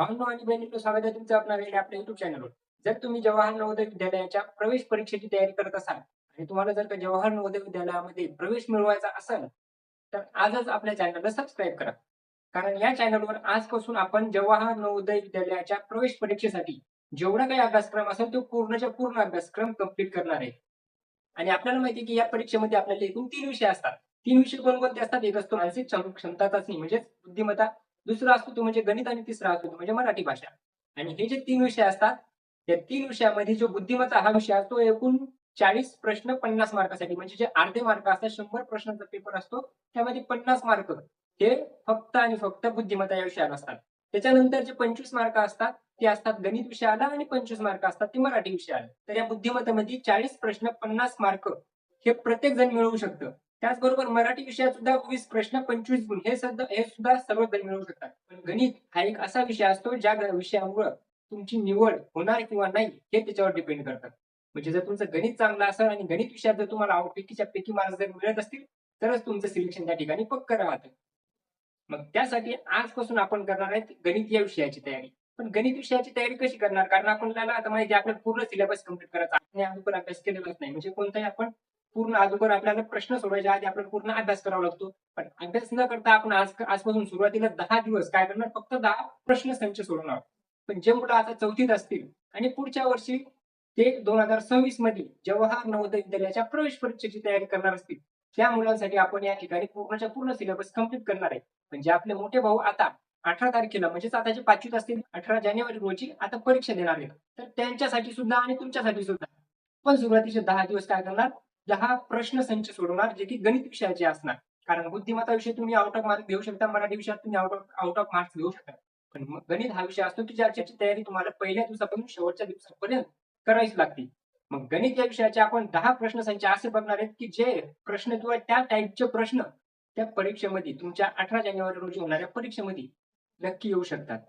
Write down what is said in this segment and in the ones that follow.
भावांनो आणि बहिणींनो, स्वागत आहे तुमचं आपल्या युट्यूब चॅनलवर. जर तुम्ही जवाहर नवोदय विद्यालयाच्या प्रवेश परीक्षेची तयारी करत असाल आणि तुम्हाला जर का जवाहर नवोदय विद्यालयामध्ये प्रवेश मिळवायचा असेल, तर आजच आपल्या चॅनलला सबस्क्राईब करा. कारण या चॅनलवर आजपासून आपण जवाहर नवोदय विद्यालयाच्या प्रवेश परीक्षेसाठी जेवढा काही अभ्यासक्रम असेल तो पूर्णच्या पूर्ण अभ्यासक्रम कंप्लीट करणार आहे. आणि आपल्याला माहिती आहे की या परीक्षेमध्ये आपल्याला एकूण 3 विषय असतात. 3 विषय कोणकोणते असतात? एक असतो मानसिक क्षमता चाचणी म्हणजेच बुद्धिमत्ता, दुसरा असतो तो म्हणजे गणित आणि तिसरा असतो तो म्हणजे मराठी भाषा. आणि हे जे 3 विषय असतात, त्या 3 विषयामध्ये जो बुद्धिमत्ता हा विषय असतो एकूण 40 प्रश्न 50 मार्कासाठी म्हणजे जे अर्धे मार्क असतात 100 प्रश्नांचा पेपर असतो त्यामध्ये 50 मार्क हे फक्त आणि फक्त बुद्धिमत्ता या विषयाला असतात. त्याच्यानंतर जे 25 मार्क असतात ते असतात गणित विषयाला आणि 25 मार्क असतात ते मराठी विषयाला. तर या बुद्धिमत्तेमध्ये 40 प्रश्न 50 मार्क हे प्रत्येक जण मिळवू शकतं. त्याचबरोबर मराठी विषयात सुद्धा 20 प्रश्न 25 गुण हे सुद्धा सर्वजण मिळवू शकतात. पण गणित हा एक असा विषय असतो ज्या विषयामुळे तुमची निवड होणार किंवा नाही हे त्याच्यावर डिपेंड करतं. म्हणजे जर तुमचं गणित चांगलं असेल आणि गणित विषयात जर तुम्हाला पैकीच्या पैकी मार्क्स जर मिळत असतील तरच तुमचं सिलेक्शन त्या ठिकाणी पक्क राहतं. मग त्यासाठी आजपासून आपण करणार आहे गणित या विषयाची तयारी. पण गणित विषयाची तयारी कशी करणार? कारण आपल्याला आता माहिती आहे आपल्याला पूर्ण सिलेबस कंप्लीट करायचा आहे. आपण अगोदर अभ्यास केलेलाच नाही. म्हणजे कोणताही आपण पूर्ण अगोदर आपल्याला प्रश्न सोडवायच्या आधी आपल्याला पूर्ण अभ्यास करावा लागतो. पण अभ्यास न करता आपण आजपासून सुरुवातीला 10 दिवस काय करणार? फक्त 10 प्रश्न संच सोडवणार. पण जे मुलं आता 4थीत असतील आणि पुढच्या वर्षी ते 2026 मध्ये जवाहर नवोदय विद्यालयाच्या प्रवेश परीक्षेची तयारी करणार असतील, त्या मुलांसाठी आपण या ठिकाणी पूर्णच्या पूर्ण सिलेबस कंप्लीट करणार आहे. म्हणजे आपले मोठे भाऊ आता 18 तारखेला म्हणजेच आता जे 5वीत असतील 18 जानेवारी रोजी आता परीक्षा देणार आहेत. तर त्यांच्यासाठी सुद्धा आणि तुमच्यासाठी सुद्धा पण सुरुवातीचे 10 दिवस काय करणार? 10 प्रश्न संच सोडवणार जे की गणित विषयाचे असणार. कारण बुद्धिमत्ता विषय तुम्ही आउट ऑफ मार्क्स घेऊ शकता, मराठी विषयात तुम्ही आउट ऑफ मार्क्स घेऊ शकता. पण गणित हा विषय असतो की ज्याची तयारी तुम्हाला पहिल्या दिवसापासून शेवटच्या दिवसापर्यंत करायची लागते. मग गणित या विषयाचे आपण 10 प्रश्न संच असे बघणार आहेत की जे प्रश्न किंवा त्या टाईपचे प्रश्न त्या परीक्षेमध्ये तुमच्या 18 जानेवारी रोजी होणाऱ्या परीक्षेमध्ये नक्की येऊ शकतात.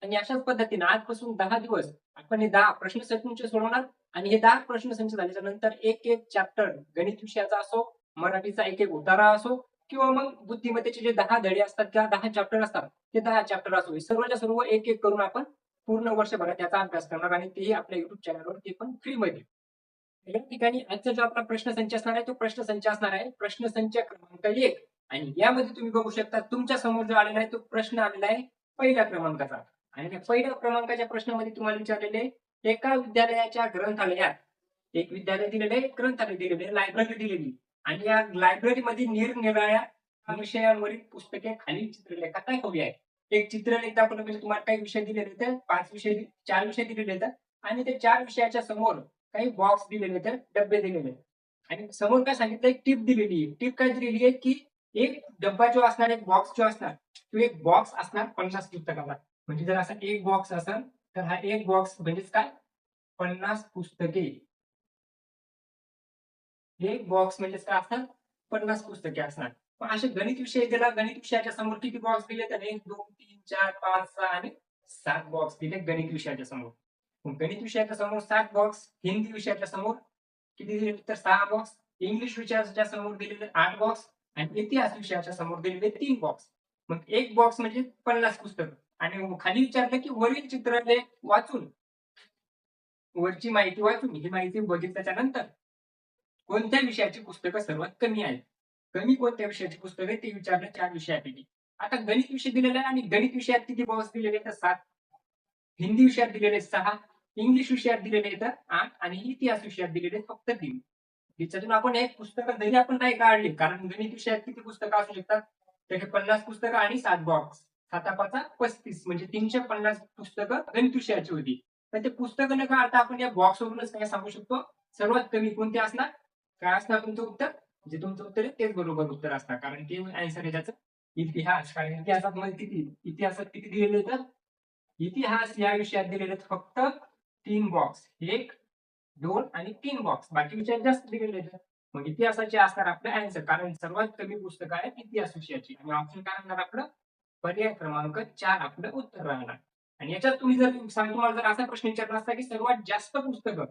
आणि अशाच पद्धतीने आजपासून 10 दिवस आपण हे 10 प्रश्नसंच सोडवणार आणि हे 10 प्रश्नसंच झाल्याच्या नंतर एक चॅप्टर गणित विषयाचा असो, मराठीचा एक उतारा असो किंवा मग बुद्धिमत्तेचे जे 10 धडे असतात किंवा 10 चॅप्टर असतात ते 10 चॅप्टर असो. सर्वच्या सर्व एक करून आपण पूर्ण वर्षभरात त्याचा अभ्यास करणार आणि तेही आपल्या युट्यूब चॅनलवर ते पण फ्रीमध्ये. या ठिकाणी आजचा जो आपला प्रश्नसंच असणार आहे तो प्रश्नसंच असणार आहे प्रश्नसंच क्रमांक 1 आणि यामध्ये तुम्ही बघू शकता तुमच्या समोर जो आलेला आहे तो प्रश्न आलेला आहे पहिल्या क्रमांकाचा. आणि त्या पहिल्या क्रमांकाच्या प्रश्नामध्ये तुम्हाला विचारलेले एका विद्यालयाच्या ग्रंथालयात एक विद्यालय दिलेले आहे, ग्रंथालय दिलेले, लायब्ररी दिलेली आणि या लायब्ररीमध्ये निरनिराळ्या विषयांवरील पुस्तके खालील चित्रलेखात दाखवली आहे. एक चित्रलेख दाखवलं म्हणजे तुम्हाला काही विषय दिलेले तर 4 विषय दिलेले आहेत आणि ते 4 विषयाच्या समोर काही बॉक्स दिलेले आहेत, डब्बे दिलेले आहेत. आणि समोर काय सांगितलं एक टीप दिलेली आहे. टीप काय दिलेली आहे की एक डब्बा जो असणार, एक बॉक्स जो असणार, तो एक बॉक्स असणार 50 पुस्तकाचा. म्हणजे जर असा एक बॉक्स असेल तर हा एक बॉक्स म्हणजेच काय 50 पुस्तके. एक बॉक्स म्हणजेच काय असणार 50 पुस्तके असणार. मग असे गणित विषय दिला, गणित विषयाच्या समोर किती बॉक्स दिले तर 1, 2, 3, 4, 5, 6 आणि 7 बॉक्स दिले गणित विषयाच्या समोर. मग गणित विषयाच्या समोर 7 बॉक्स, हिंदी विषयाच्या समोर किती दिले तर 6 बॉक्स, इंग्लिश विषयाच्या समोर दिलेले 8 बॉक्स आणि इतिहास विषयाच्या समोर दिलेले 3 बॉक्स. मग एक बॉक्स म्हणजे 50 पुस्तकं आणि खाली विचारलं की वरील चित्रलेख वाचून वरची माहिती वाचून ही माहिती बघितल्याच्या नंतर कोणत्या विषयाची पुस्तकं सर्वात कमी आहेत? कमी कोणत्या विषयाची पुस्तकं आहेत ते विचारलं 4 विषयापैकी. आता गणित विषय दिलेला आहे आणि गणित विषयात किती बॉक्स दिलेले तर 7, हिंदी विषयात दिलेले 6, इंग्लिश विषयात दिलेले आहेत 8 आणि इतिहास विषयात दिलेले फक्त 3. त्याच्यातून आपण एक पुस्तकं जरी आपण नाही काढली कारण गणित विषयात किती पुस्तकं असू शकतात? तर हे 50 पुस्तकं आणि 7 बॉक्स. 7 35 म्हणजे 350 पुस्तकं गणित विषयाची होती. तर ते पुस्तकं न काढता आपण या बॉक्सवरूनच काय सांगू शकतो? सर्वात कमी कोणते असणार? काय असणार तुमचं उत्तर? जे तुमचं उत्तर आहे तेच बरोबर उत्तर असणार. कारण ते आन्सर आहे त्याचं इतिहास. कारण इतिहासात किती दिलेले तर इतिहास या विषयात दिलेले फक्त 3 बॉक्स. 1, 2 आणि 3 बॉक्स. बाकी विषयात जास्त दिलेले आहेत. मग इतिहासाचे असणार आपलं आन्सर. कारण सर्वात कमी पुस्तकं आहेत इतिहास विषयाची आणि ऑप्शन काय असणार आपलं? पर्याय क्रमांक 4 आपलं उत्तर राहणार. आणि याच्यात तुम्ही जर तुम्हाला जर असा प्रश्न विचारला असता की सर्वात जास्त पुस्तकं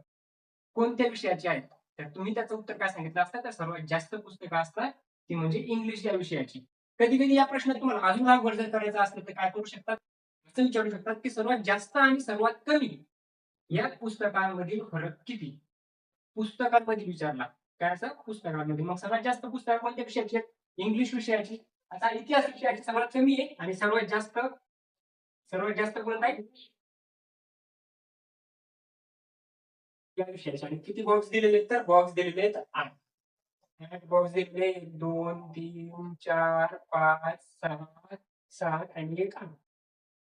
कोणत्या विषयाची आहेत? तर तुम्ही त्याचं उत्तर काय सांगितलं असतं? तर सर्वात जास्त पुस्तकं असतात ती म्हणजे इंग्लिश या विषयाची. कधी-कधी या प्रश्नात तुम्हाला अजून अवघड जर करायचं असलं तर काय करू शकता? असं विचारू शकतात की सर्वात जास्त आणि सर्वात कमी या पुस्तकांमधील फरक किती? पुस्तकांमध्ये विचारला. काय असं? पुस्तकांमध्ये. मग सर्वात जास्त पुस्तकं कोणत्या विषयाची आहेत? इंग्लिश विषयाची. आता इतिहास विषयाची सर्वात कमी आहे आणि सर्वात जास्त कोणता आहे? या विषयाची. आणि किती बॉक्स दिलेले आहेत? तर बॉक्स दिलेले आहेत 8. 8 बॉक्स दिलेले 1, 2, 3, 4, 5, 6, 7 आणि 1 8.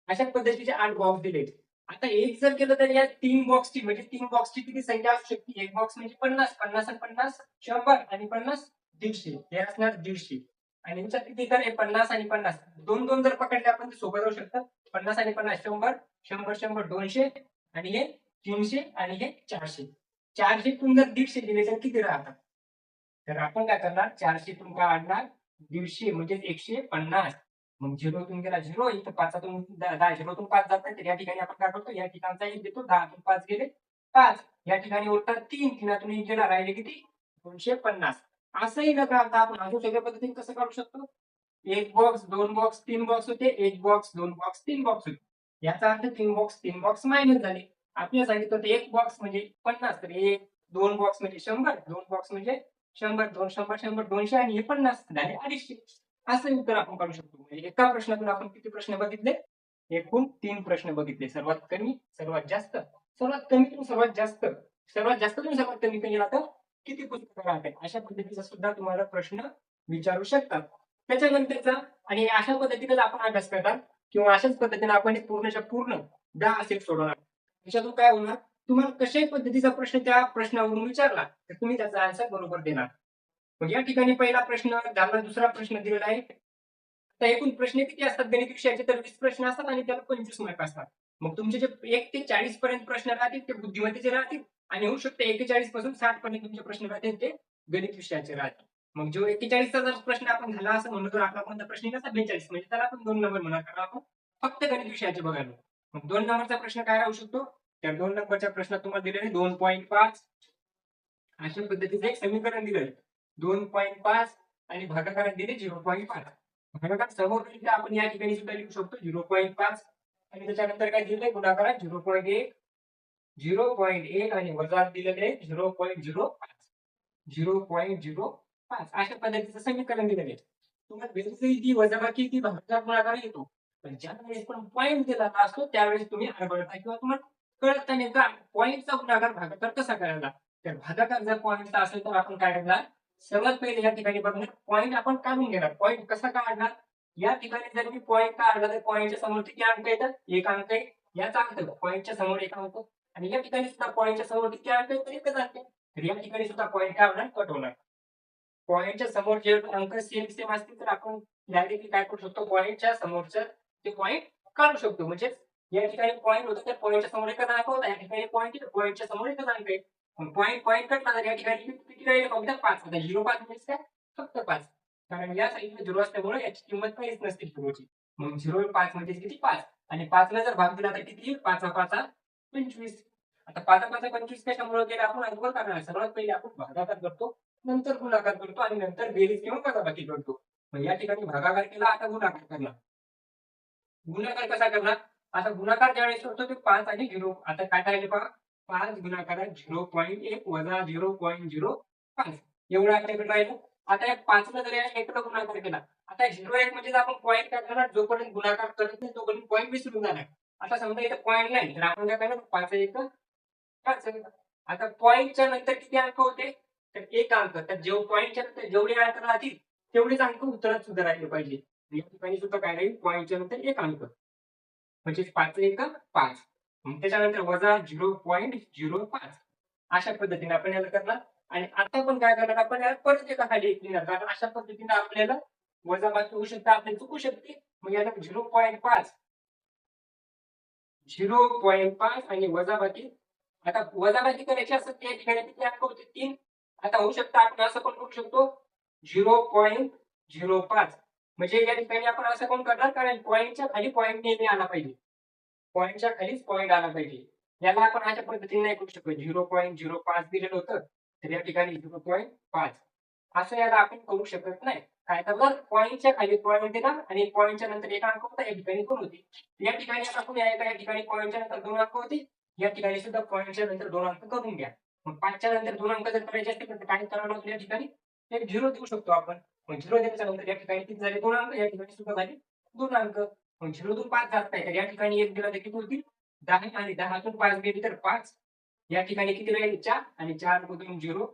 अशा पद्धतीचे 8 बॉक्स दिलेत. आता एक जर केलं तर या 3 बॉक्सची म्हणजे 3 बॉक्सची किती संख्या असू शकते? एक बॉक्स म्हणजे 50, 50 आणि 50 100 आणि 50 150. हे असणार 150. आणि ह्याच्यात किती तर हे 50 आणि 50 2-2 जर पकडले आपण तर सोपं जाऊ शकतं. 50 आणि 50 100, 100, 100 200 आणि हे 300 आणि हे 400. 400 तून जर 150 दिले तर किती राहतात? तर आपण काय करणार 400 तून काय काढणार 150 म्हणजे 150. मग झिरोतून गेला झिरो इथं पाचातून 10 झिरोतून 5 जातात तर या ठिकाणी आपण काय करतो या ठिकाणचा एक देतो 10तून 5 गेले 5. या ठिकाणी उरतात 3 3तून 1 गेला राहिले किती 250. असंही न करता आपण अजून वेगळ्या पद्धतीने कसं काढू शकतो? एक बॉक्स 2 बॉक्स 3 बॉक्स होते. एक बॉक्स 2 बॉक्स 3 बॉक्स होते. याचा अर्थ 3 बॉक्स मायनस झाले. आपल्याला सांगितलं होतं एक बॉक्स म्हणजे 50 तर 1 2 बॉक्स म्हणजे 100 2 बॉक्स म्हणजे 100 2 100 100 200 आणि हे 50 झाले 250. असं उत्तर आपण काढू शकतो. म्हणजे एका प्रश्नातून आपण किती प्रश्न बघितले? एकूण 3 प्रश्न बघितले. सर्वात कमी, सर्वात जास्त, सर्वात कमीतून सर्वात जास्त, सर्वात जास्तीतून सर्वात कमी केला तर किती पुस्तकं राहतात? अशा पद्धतीचा सुद्धा तुम्हाला प्रश्न विचारू शकतात. त्याच्यानंतरचा आणि अशा पद्धतीनेच आपण अभ्यास करतात किंवा अशाच पद्धतीने आपण पूर्णच्या पूर्ण 10 सेट सोडवणार. त्याच्यातून काय होणार? तुम्हाला कशाही पद्धतीचा प्रश्न त्या प्रश्नावरून विचारला तर तुम्ही त्याचा आन्सर बरोबर देणार. मग या ठिकाणी पहिला प्रश्न झाला, दुसरा प्रश्न दिलेला आहे. आता एकूण प्रश्न किती असतात गणित विषयाचे? तर 20 प्रश्न असतात आणि त्याला 25 मार्क असतात. मग तुमचे जे 1 ते 40 पर्यंत प्रश्न राहतील ते बुद्धिमत्तेचे राहतील आणि होऊ शकते 41 पासून 60 पर्यंत तुमचे प्रश्न राहतील ते गणित विषयाचे राहतील. मग जो 41चा जर प्रश्न आपण झाला असं म्हणलो तर आपला कोणता प्रश्न येईल? 42 म्हणजे त्याला आपण 2 नंबर म्हणणार कारण आपण फक्त गणित विषयाचे बघायलो. मग 2 नंबरचा प्रश्न काय राहू शकतो? त्या 2 नंबरच्या प्रश्नात तुम्हाला दिलेले 2.5 अशा पद्धतीचं एक समीकरण दिलंय. 2.5 आणि भागाकारात दिले 0.5. भागाकार समोर आपण या ठिकाणी सुद्धा लिहू शकतो 0.5 आणि त्याच्यानंतर काय दिलंय गुणाकारात 0.1 0.1 आणि वजा दिलेले आहे 0.05 0.05 अशा पद्धतीचं समीकरण दिलेलं आहे. तुम्हाला बेरीज ती वजाबाकी ती भागाकार गुणाकार येतो. पण ज्यावेळेस पण पॉईंट दिलेला असतो त्यावेळेस तुम्ही आढळता किंवा तुम्हाला कळत नेमका पॉईंटचा गुणाकार भागाकार कसा करायचा. तर भागाकार जर पॉईंटचा असेल तर आपण काय करणार सर्वात पहिले या ठिकाणी बघणार पॉईंट आपण काढून घेणार. पॉईंट कसा काढणार? या ठिकाणी जर मी पॉईंट काढला तर पॉईंटच्या समोर किती अंक येतात? एक अंक आहे. याचा अर्थ पॉईंटच्या समोर एक अंक आणि या ठिकाणी सुद्धा पॉईंटच्या समोर किती अंक आहेत? तर एकच अंक आहे. तर या ठिकाणी सुद्धा पॉईंट काय होणार? कट होणार. पॉईंटच्या समोर जे अंक सेम सेम असतील तर आपण डायरेक्टली काय करू शकतो पॉईंटच्या समोरचं ते पॉईंट काढू शकतो. म्हणजे या ठिकाणी पॉईंट होतं तर पॉईंटच्या समोर एकच अंक होता. या ठिकाणी पॉईंटच्या समोर एकच अंक आहे. पॉईंट पॉईंट कटला तर या ठिकाणी किती राहील फक्त 5. आता 0.5 म्हणजे काय? फक्त 5. कारण या साईडला 0 असल्यामुळे याची किंमत काहीच नसते 0ची. मग 0.5 म्हणजे किती? 5 आणि 5 ला जर भाग दिला तर किती येईल? 5 5 25. आता 5 5 25 कशामुळे केलं आपण अगोदर करणार. सर्वात पहिले आपण भागाकार करतो, नंतर गुणाकार करतो आणि नंतर बेरीज किंवा वजाबाकी करतो. मग या ठिकाणी भागाकार केला, आता गुणाकार करणार. गुणाकार कसा करणार? आता गुणाकार ज्यावेळेस होतो ते 5 आणि 0 आता काय राहिले पहा 5 गुणाकारात 0.1 वजा 0.05 एवढं आपल्याकडे राहिलं. आता या 5 ला जर एकदा गुणाकार केला आता 0.1 म्हणजे आपण पॉईंट काय करणार जोपर्यंत गुणाकार करत नाही तोपर्यंत पॉईंट विसरून जाणार. आता समजा इथं पॉईंट नाही तर आपण काय करणार 5 1 5. आता पॉईंटच्या नंतर किती अंक होते? तर एक अंक. तर पॉईंटच्या नंतर जेवढे अंक राहतील तेवढेच अंक उत्तरात सुद्धा राहिले पाहिजे. या ठिकाणी सुद्धा काय राहील पॉईंटच्या नंतर एक अंक म्हणजे 5 1 5. मग त्याच्यानंतर वजा 0.05 अशा पद्धतीने आपण याला करणार आणि आता पण काय करणार आपण याला परत एका खाली एक लिहिणार कारण अशा पद्धतीने आपल्याला वजाबाकी होऊ शकते आपल्याला चुकू शकते. मग याला 0.5 0.5 आणि वजाबाकी आता वजाबाकी करायची असेल त्या ठिकाणी किती अंक होते 3. आता होऊ शकतं आपण असं पण करू शकतो 0.05 म्हणजे या ठिकाणी आपण असं कोण करणार कारण पॉईंटच्या खाली पॉईंट नेहमी आला पाहिजे. पॉईंटच्या खालीच पॉईंट आला पाहिजे. याला आपण अशा पद्धतीने नाही करू शकत 0.05 दिलेलं होतं तर या ठिकाणी 0.5 असं याला आपण करू शकत नाही. काय करणार, पॉईंटच्या खाली पॉईंट दिला आणि पॉईंटच्या नंतर एक अंक होता, या ठिकाणी 2 होते. या ठिकाणी आता पुन्हा या ठिकाणी पॉईंटच्या नंतर 2 अंक होते, या ठिकाणी सुद्धा पॉईंटच्या नंतर 2 अंक करून घ्या. मग 5च्या नंतर 2 अंक जर करायचे असतील तर काय करावं लागेल, या ठिकाणी एक 0 देऊ शकतो आपण. मग 0 दिल्याच्या नंतर या ठिकाणी किती झाले, 2 अंक, या ठिकाणी सुद्धा झाले 2 अंक. मग 0 तून 5 जात नाही तर या ठिकाणी 1 दिला तर किती होतील, 10, आणि 10 तून 5 गेली तर 5. या ठिकाणी किती राहील, 4, आणि 4 मधून 0,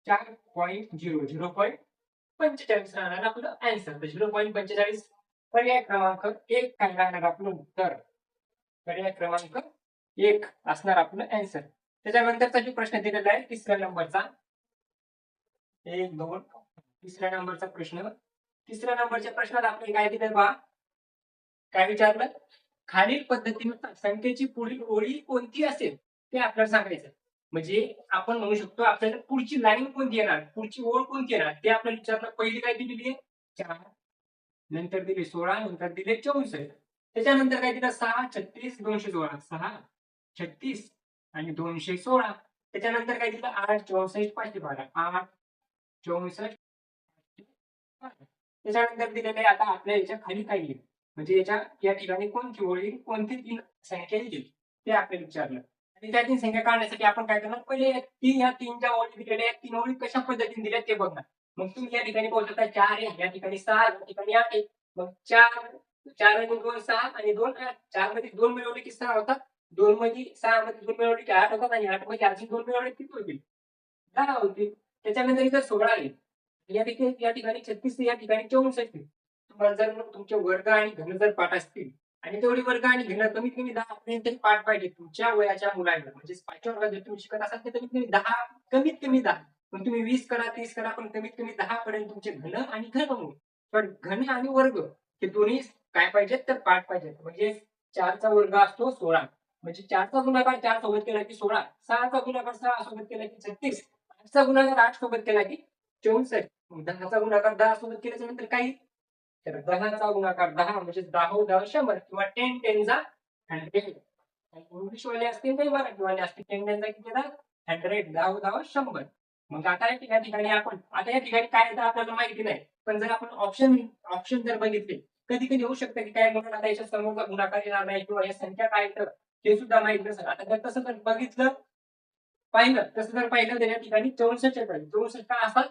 4.00, 0.45 राहणार आपलं आन्सर. तर 0.45 पर्याय क्रमांक 1 काय राहणार आपलं उत्तर. पर्याय क्रमांक 1 असणार आपलं आन्सर. त्याच्यानंतरचा जो प्रश्न दिलेला आहे तिसऱ्या नंबरचा, 1, 2, तिसऱ्या नंबरचा प्रश्न. तिसऱ्या नंबरच्या प्रश्नात आपल्याला काय दिलं पहा, काय विचारलं, खालील पद्धतीनुसार संख्येची पुढील ओळी कोणती असेल ते आपल्याला सांगायचं. म्हणजे आपण म्हणू शकतो आपल्याला पुढची लाईन कोणती येणार, पुढची ओळ कोणती येणार ते आपल्याला विचारलं. पहिली काय दिलेली आहे, 4, नंतर दिले 16, नंतर दिले 64, त्याच्यानंतर काय दिलं, 6, 36, 216, 6, 36 आणि 216. त्याच्यानंतर काय दिलं, 8, 64, 512, 8, 64, त्याच्यानंतर दिलेलं आहे. आता आपल्या याच्या खाली काय येईल, म्हणजे या ठिकाणी कोणती ओळ येईल, कोणती 3 संख्या येईल ते आपल्याला विचारलं. आणि त्या 3 संख्या काढण्यासाठी आपण काय करणार, पहिले या 3 ज्या ओळी दिलेल्या आहेत 3 ओळी कशा पद्धतीने दिल्या ते बघणार. मग तुम्ही या ठिकाणी पाहू शकता 4 आहे, या ठिकाणी 6, या ठिकाणी 8 आहे. मग 4 आणि 2 6 आणि 2 8. 4 मध्ये 2 मिळवले की 6 होतात, 2 मध्ये 6 मध्ये 2 मिळवले की 8 होतात, आणि 8 मध्ये अजून 2 मिळवले किती होतील, 10 होतील. त्याच्यानंतर इथं 16 आहे, या ठिकाणी 36, या ठिकाणी 64. तुम्हाला जर तुमचे वर्ग आणि घन जर पाठ असतील आणि तेवढी वर्ग आणि घन कमीत कमी 10 पर्यंत पाठ पाहिजे तुमच्या वयाच्या मुलांना. म्हणजे 5व्या वर्गात जर तुम्ही शिकत असाल तर कमीत कमी 10, कमीत कमी 10. पण तुम्ही 20 करा, 30 करा, पण कमीत कमी 10 पर्यंत तुमचे घन आणि घनमूळ. पण घन आणि वर्ग हे दोन्ही काय पाहिजेत तर पाठ पाहिजेत. म्हणजे 4चा वर्ग असतो 16, म्हणजे 4चा गुणाकार 4 सोबत केला की 16, 6चा गुणाकार 6 सोबत केला की 36, 8चा गुणाकार 8 सोबत केला की 64. 10चा गुणाकार 10 सोबत केल्याच्या नंतर काही, तर 10चा गुणाकार 10 म्हणजे 10 10 100 किंवा 10 10 जा 100. इंग्लिश वाले असतील काही मराठीवाले असतील, 10 10 जा किती येतात, 100, 10 10 100. मग आता या ठिकाणी आपण आता या ठिकाणी काय येतं आपल्याला माहिती नाही, पण जर आपण ऑप्शन जर बघितले, कधी कधी होऊ शकतं की काय म्हणून आता याच्या समोरचा गुणाकार येणार नाही किंवा या संख्या काय येतं ते सुद्धा माहित नसेल. आता जर तसं जर बघितलं पाहिलं, तसं जर पाहिलं तर या ठिकाणी 64 येतात. 64 काय असतात,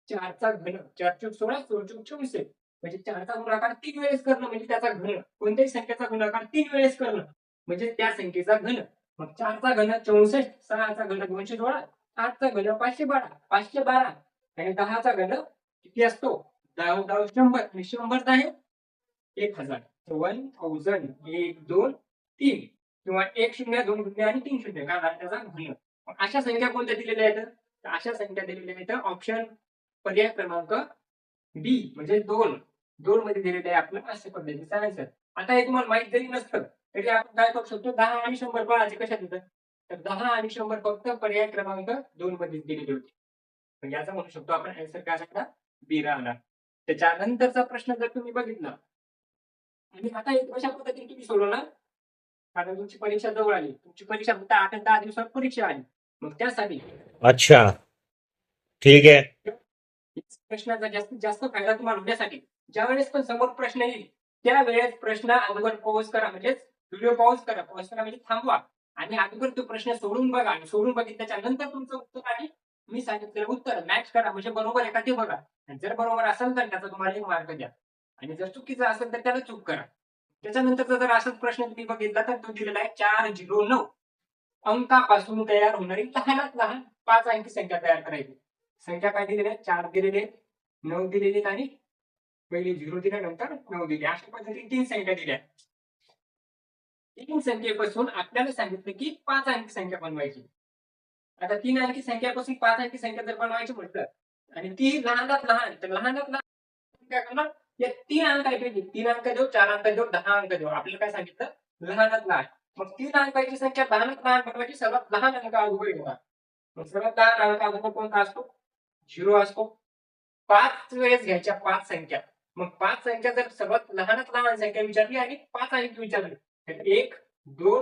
4चा घन, 4 चूक 16, 16 चूक 24. म्हणजे 4चा गुणाकार 3 वेळेस करणं म्हणजे त्याचा घन. कोणत्याही संख्येचा गुणाकार 3 वेळेस करणं म्हणजे त्या संख्येचा घन. मग 4चा घन 64, 6चा घन 216, 8चा घन 512, 512 आणि 10चा घन किती असतो, 10 10 100 आणि 100 आहे 1000. 1000, 1 2 3 किंवा 1 0 2 0 आणि 3 0 काय झाला त्याचा घन. अशा संख्या कोणत्या दिलेल्या आहेत, तर अशा संख्या दिलेल्या आहेत ऑप्शन पर्याय क्रमांक बी म्हणजे 2 मध्ये दिलेले आहे आपलं अशा पद्धतीचा आन्सर. आता हे तुम्हाला माहित जरी नसतं तरी आपण काय करू शकतो, 10 आणि 100 पळायचे कशात येतं, तर 10 आणि 100 फक्त पर्याय क्रमांक 2 मध्ये दिलेले होते. म्हणजे याचा म्हणू शकतो आपण आन्सर काय राहणार, बी राहणार. त्याच्यानंतरचा प्रश्न जर तुम्ही बघितला आणि आता हे कशा पद्धतीने तुम्ही सोडवणार, कारण तुमची परीक्षा जवळ आली, तुमची परीक्षा फक्त 8 आणि 10 दिवसात परीक्षा आली. मग त्यासाठी अच्छा, ठीक आहे. प्रश्नाचा जास्तीत जास्त फायदा तुम्हाला होण्यासाठी ज्यावेळेस पण समोर प्रश्न येईल त्यावेळेस प्रश्न अगोदर पॉज करा, म्हणजे व्हिडिओ पॉज करा, म्हणजे थांबवा आणि अगोदर तो प्रश्न सोडून बघा आणि सोडून बघितल्याच्या नंतर तुमचं उत्तर आणि मी सांगितलेलं उत्तर मॅच करा, म्हणजे बरोबर आहे का ते बघा. आणि जर बरोबर असेल तर त्याचा तुम्हाला 1 मार्क द्या, आणि जर चुकीचं असेल तर त्याला चूक करा. त्याच्यानंतरचा जर असाच प्रश्न तुम्ही बघितला तर तो दिलेला आहे 409 अंकापासून तयार होणारी लहानात लहान 5 अंकी संख्या तयार करायची. संख्या काय दिलेल्या आहेत, 4 दिलेले, 9 दिलेले आणि पहिले 0 दिल्या नंतर 9 दिले. अशा पद्धतीने 3 संख्या दिल्या. 3 संख्येपासून आपल्याला सांगितलं की 5 अंकी संख्या बनवायची. आता 3 अंकी संख्यापासून 5 अंकी संख्या जर बनवायची म्हटलं आणि ती लहानात लहान, तर लहानात लहान काय करणार, या 3 अंकापैकी 3 अंक देऊ, 4 अंक देऊ, 10 अंक देऊ. आपल्याला काय सांगितलं, लहानात लहान. मग 3 अंकाची संख्या लहानात लहान बनवायची, सर्वात लहान अंक अगोदर घेणार. मग सर्वात लहान अंक अगोदर कोणता असतो, 0 असतो. 5 वेळेस घ्यायच्या 5 संख्या. मग 5 संख्या जर सर्वात लहानात लहान संख्या विचारली आणि 5 अंक विचारले तर 1 2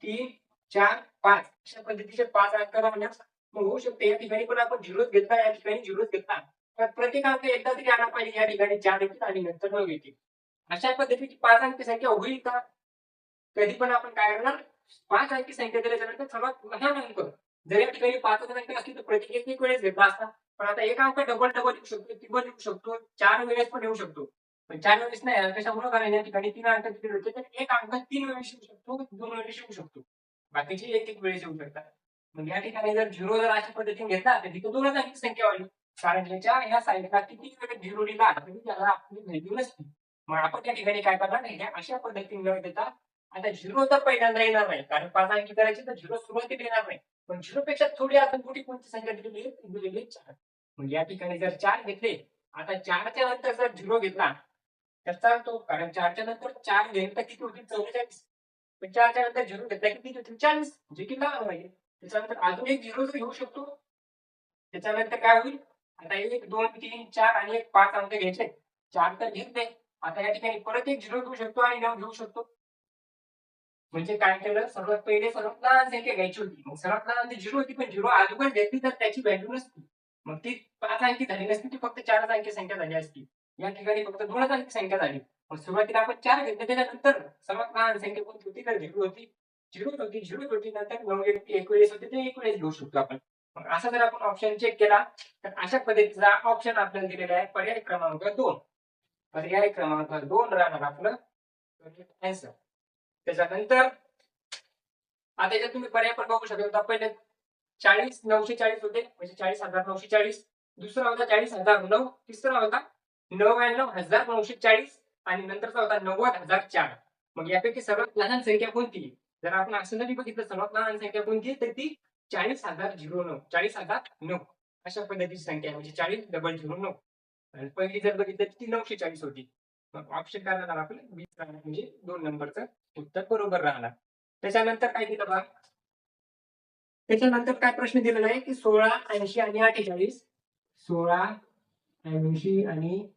3 4 5 अशा पद्धतीचे 5 अंक राहण्यास मग होऊ शकते. या ठिकाणी पण आपण 0 घेतला, या ठिकाणी 0 घेतला. तर प्रत्येक अंक एकदा तरी आला पाहिजे. या ठिकाणी 4 येतील आणि नंतर 9 येतील. अशा पद्धतीची 5 अंकी संख्या होईल का? कधी पण आपण काय करणार, 5 अंकी संख्या दिल्याच्यानंतर सर्वात लहान अंक जर या ठिकाणी 5च अंक असतील तर प्रत्येक एक वेळेस घेतला असता. पण आता एक अंक डबल डबल येऊ शकतो, ट्रिपल येऊ शकतो, 4 वेळेस पण येऊ शकतो. पण 4 वेळेस नाही, कशामुळे? कारण या ठिकाणी 3 अंक दिले होते, तर एक अंक 3 वेळेस येऊ शकतो, 2 वेळेस येऊ शकतो. बाकीचे एक वेळेस येऊ शकतात. मग या ठिकाणी जर 0 जर अशा पद्धतीने घेतला तर तिथे 2च अंकी संख्या वाढली. कारण याच्या या साईडला किती वेळेस 0 लिहिला तरी त्याला आपली व्हॅल्यू नसते. मग आपण त्या ठिकाणी काय करणार नाही, अशा पद्धतीने न देता आता 0 तर पहिल्यांदा येणार नाही, कारण 5 अंकी करायची तर 0 सुरुवातीला येणार नाही. पण 0 पेक्षा थोडी आपण मोठी कोणती संख्या दिलेली आहे? ती दिलेली आहे 4. मग या ठिकाणी जर 4 घेतले, आता 4च्या नंतर जर 0 घेतला तर चालतो, कारण 4च्या नंतर 4 घेतला किती होतील? 44. पण 4च्या नंतर 0 घेतला किती होतील? 40, जे की लहान आहे. त्याच्यानंतर अजून एक 0 घेऊ शकतो. त्याच्यानंतर काय होईल? आता 1, 2, 3, 4 आणि एक 5 अंक घ्यायचे. 4 तर घेतले. आता या ठिकाणी परत एक 0 घेऊ शकतो आणि 9 घेऊ शकतो. म्हणजे काय केलं, सर्वात पहिले सर्वात लहान संख्या घ्यायची होती. मग सर्वात लहान ती 0 होती, पण 0 अगोदर घेतली तर त्याची व्हॅल्यू नसती. मग ती 5 अंकी झाली नसती, ती फक्त 4च अंकी संख्या झाली असती. या ठिकाणी फक्त 2च अंकी संख्या झाली. मग सुरुवातीला आपण 4 घेतले, त्याच्यानंतर सर्वात लहान संख्या कोणती होती? तर 0 होती. 0 होती, 0 होती. नंतर 9 एक वेळेस होते, ते एक वेळेस घेऊ शकतो आपण. मग असा जर आपण ऑप्शन चेक केला, तर अशा पद्धतीचा ऑप्शन आपल्याला दिलेला आहे पर्याय क्रमांक 2. पर्याय क्रमांक 2 राहणार आपलं आन्सर. त्याच्यानंतर आता याच्यात तुम्ही पर्याय पण बघू शकता. होता पहिले 40,940 होते, म्हणजे 40,940. दुसरा होता 40,009. तिसरा होता 99,940 आणि नंतरचा होता 90,004. मग यापैकी सर्वात लहान संख्या कोणती? जर आपण असं जरी बघितलं सर्वात लहान संख्या कोणती तर ती 40,009. 40,009 अशा पद्धतीची संख्या आहे, म्हणजे 40,009. आणि पहिली जर बघितलं तर ती 940 होती. मग ऑप्शन काय राहणार आपलं? 20 राहणार, म्हणजे 2 नंबरचं उत्तर बरोबर राहणार. त्याच्यानंतर काय दिलं बघा, त्याच्यानंतर काय प्रश्न दिलेला आहे की 16, 80 आणि 48. 16, 80 आणि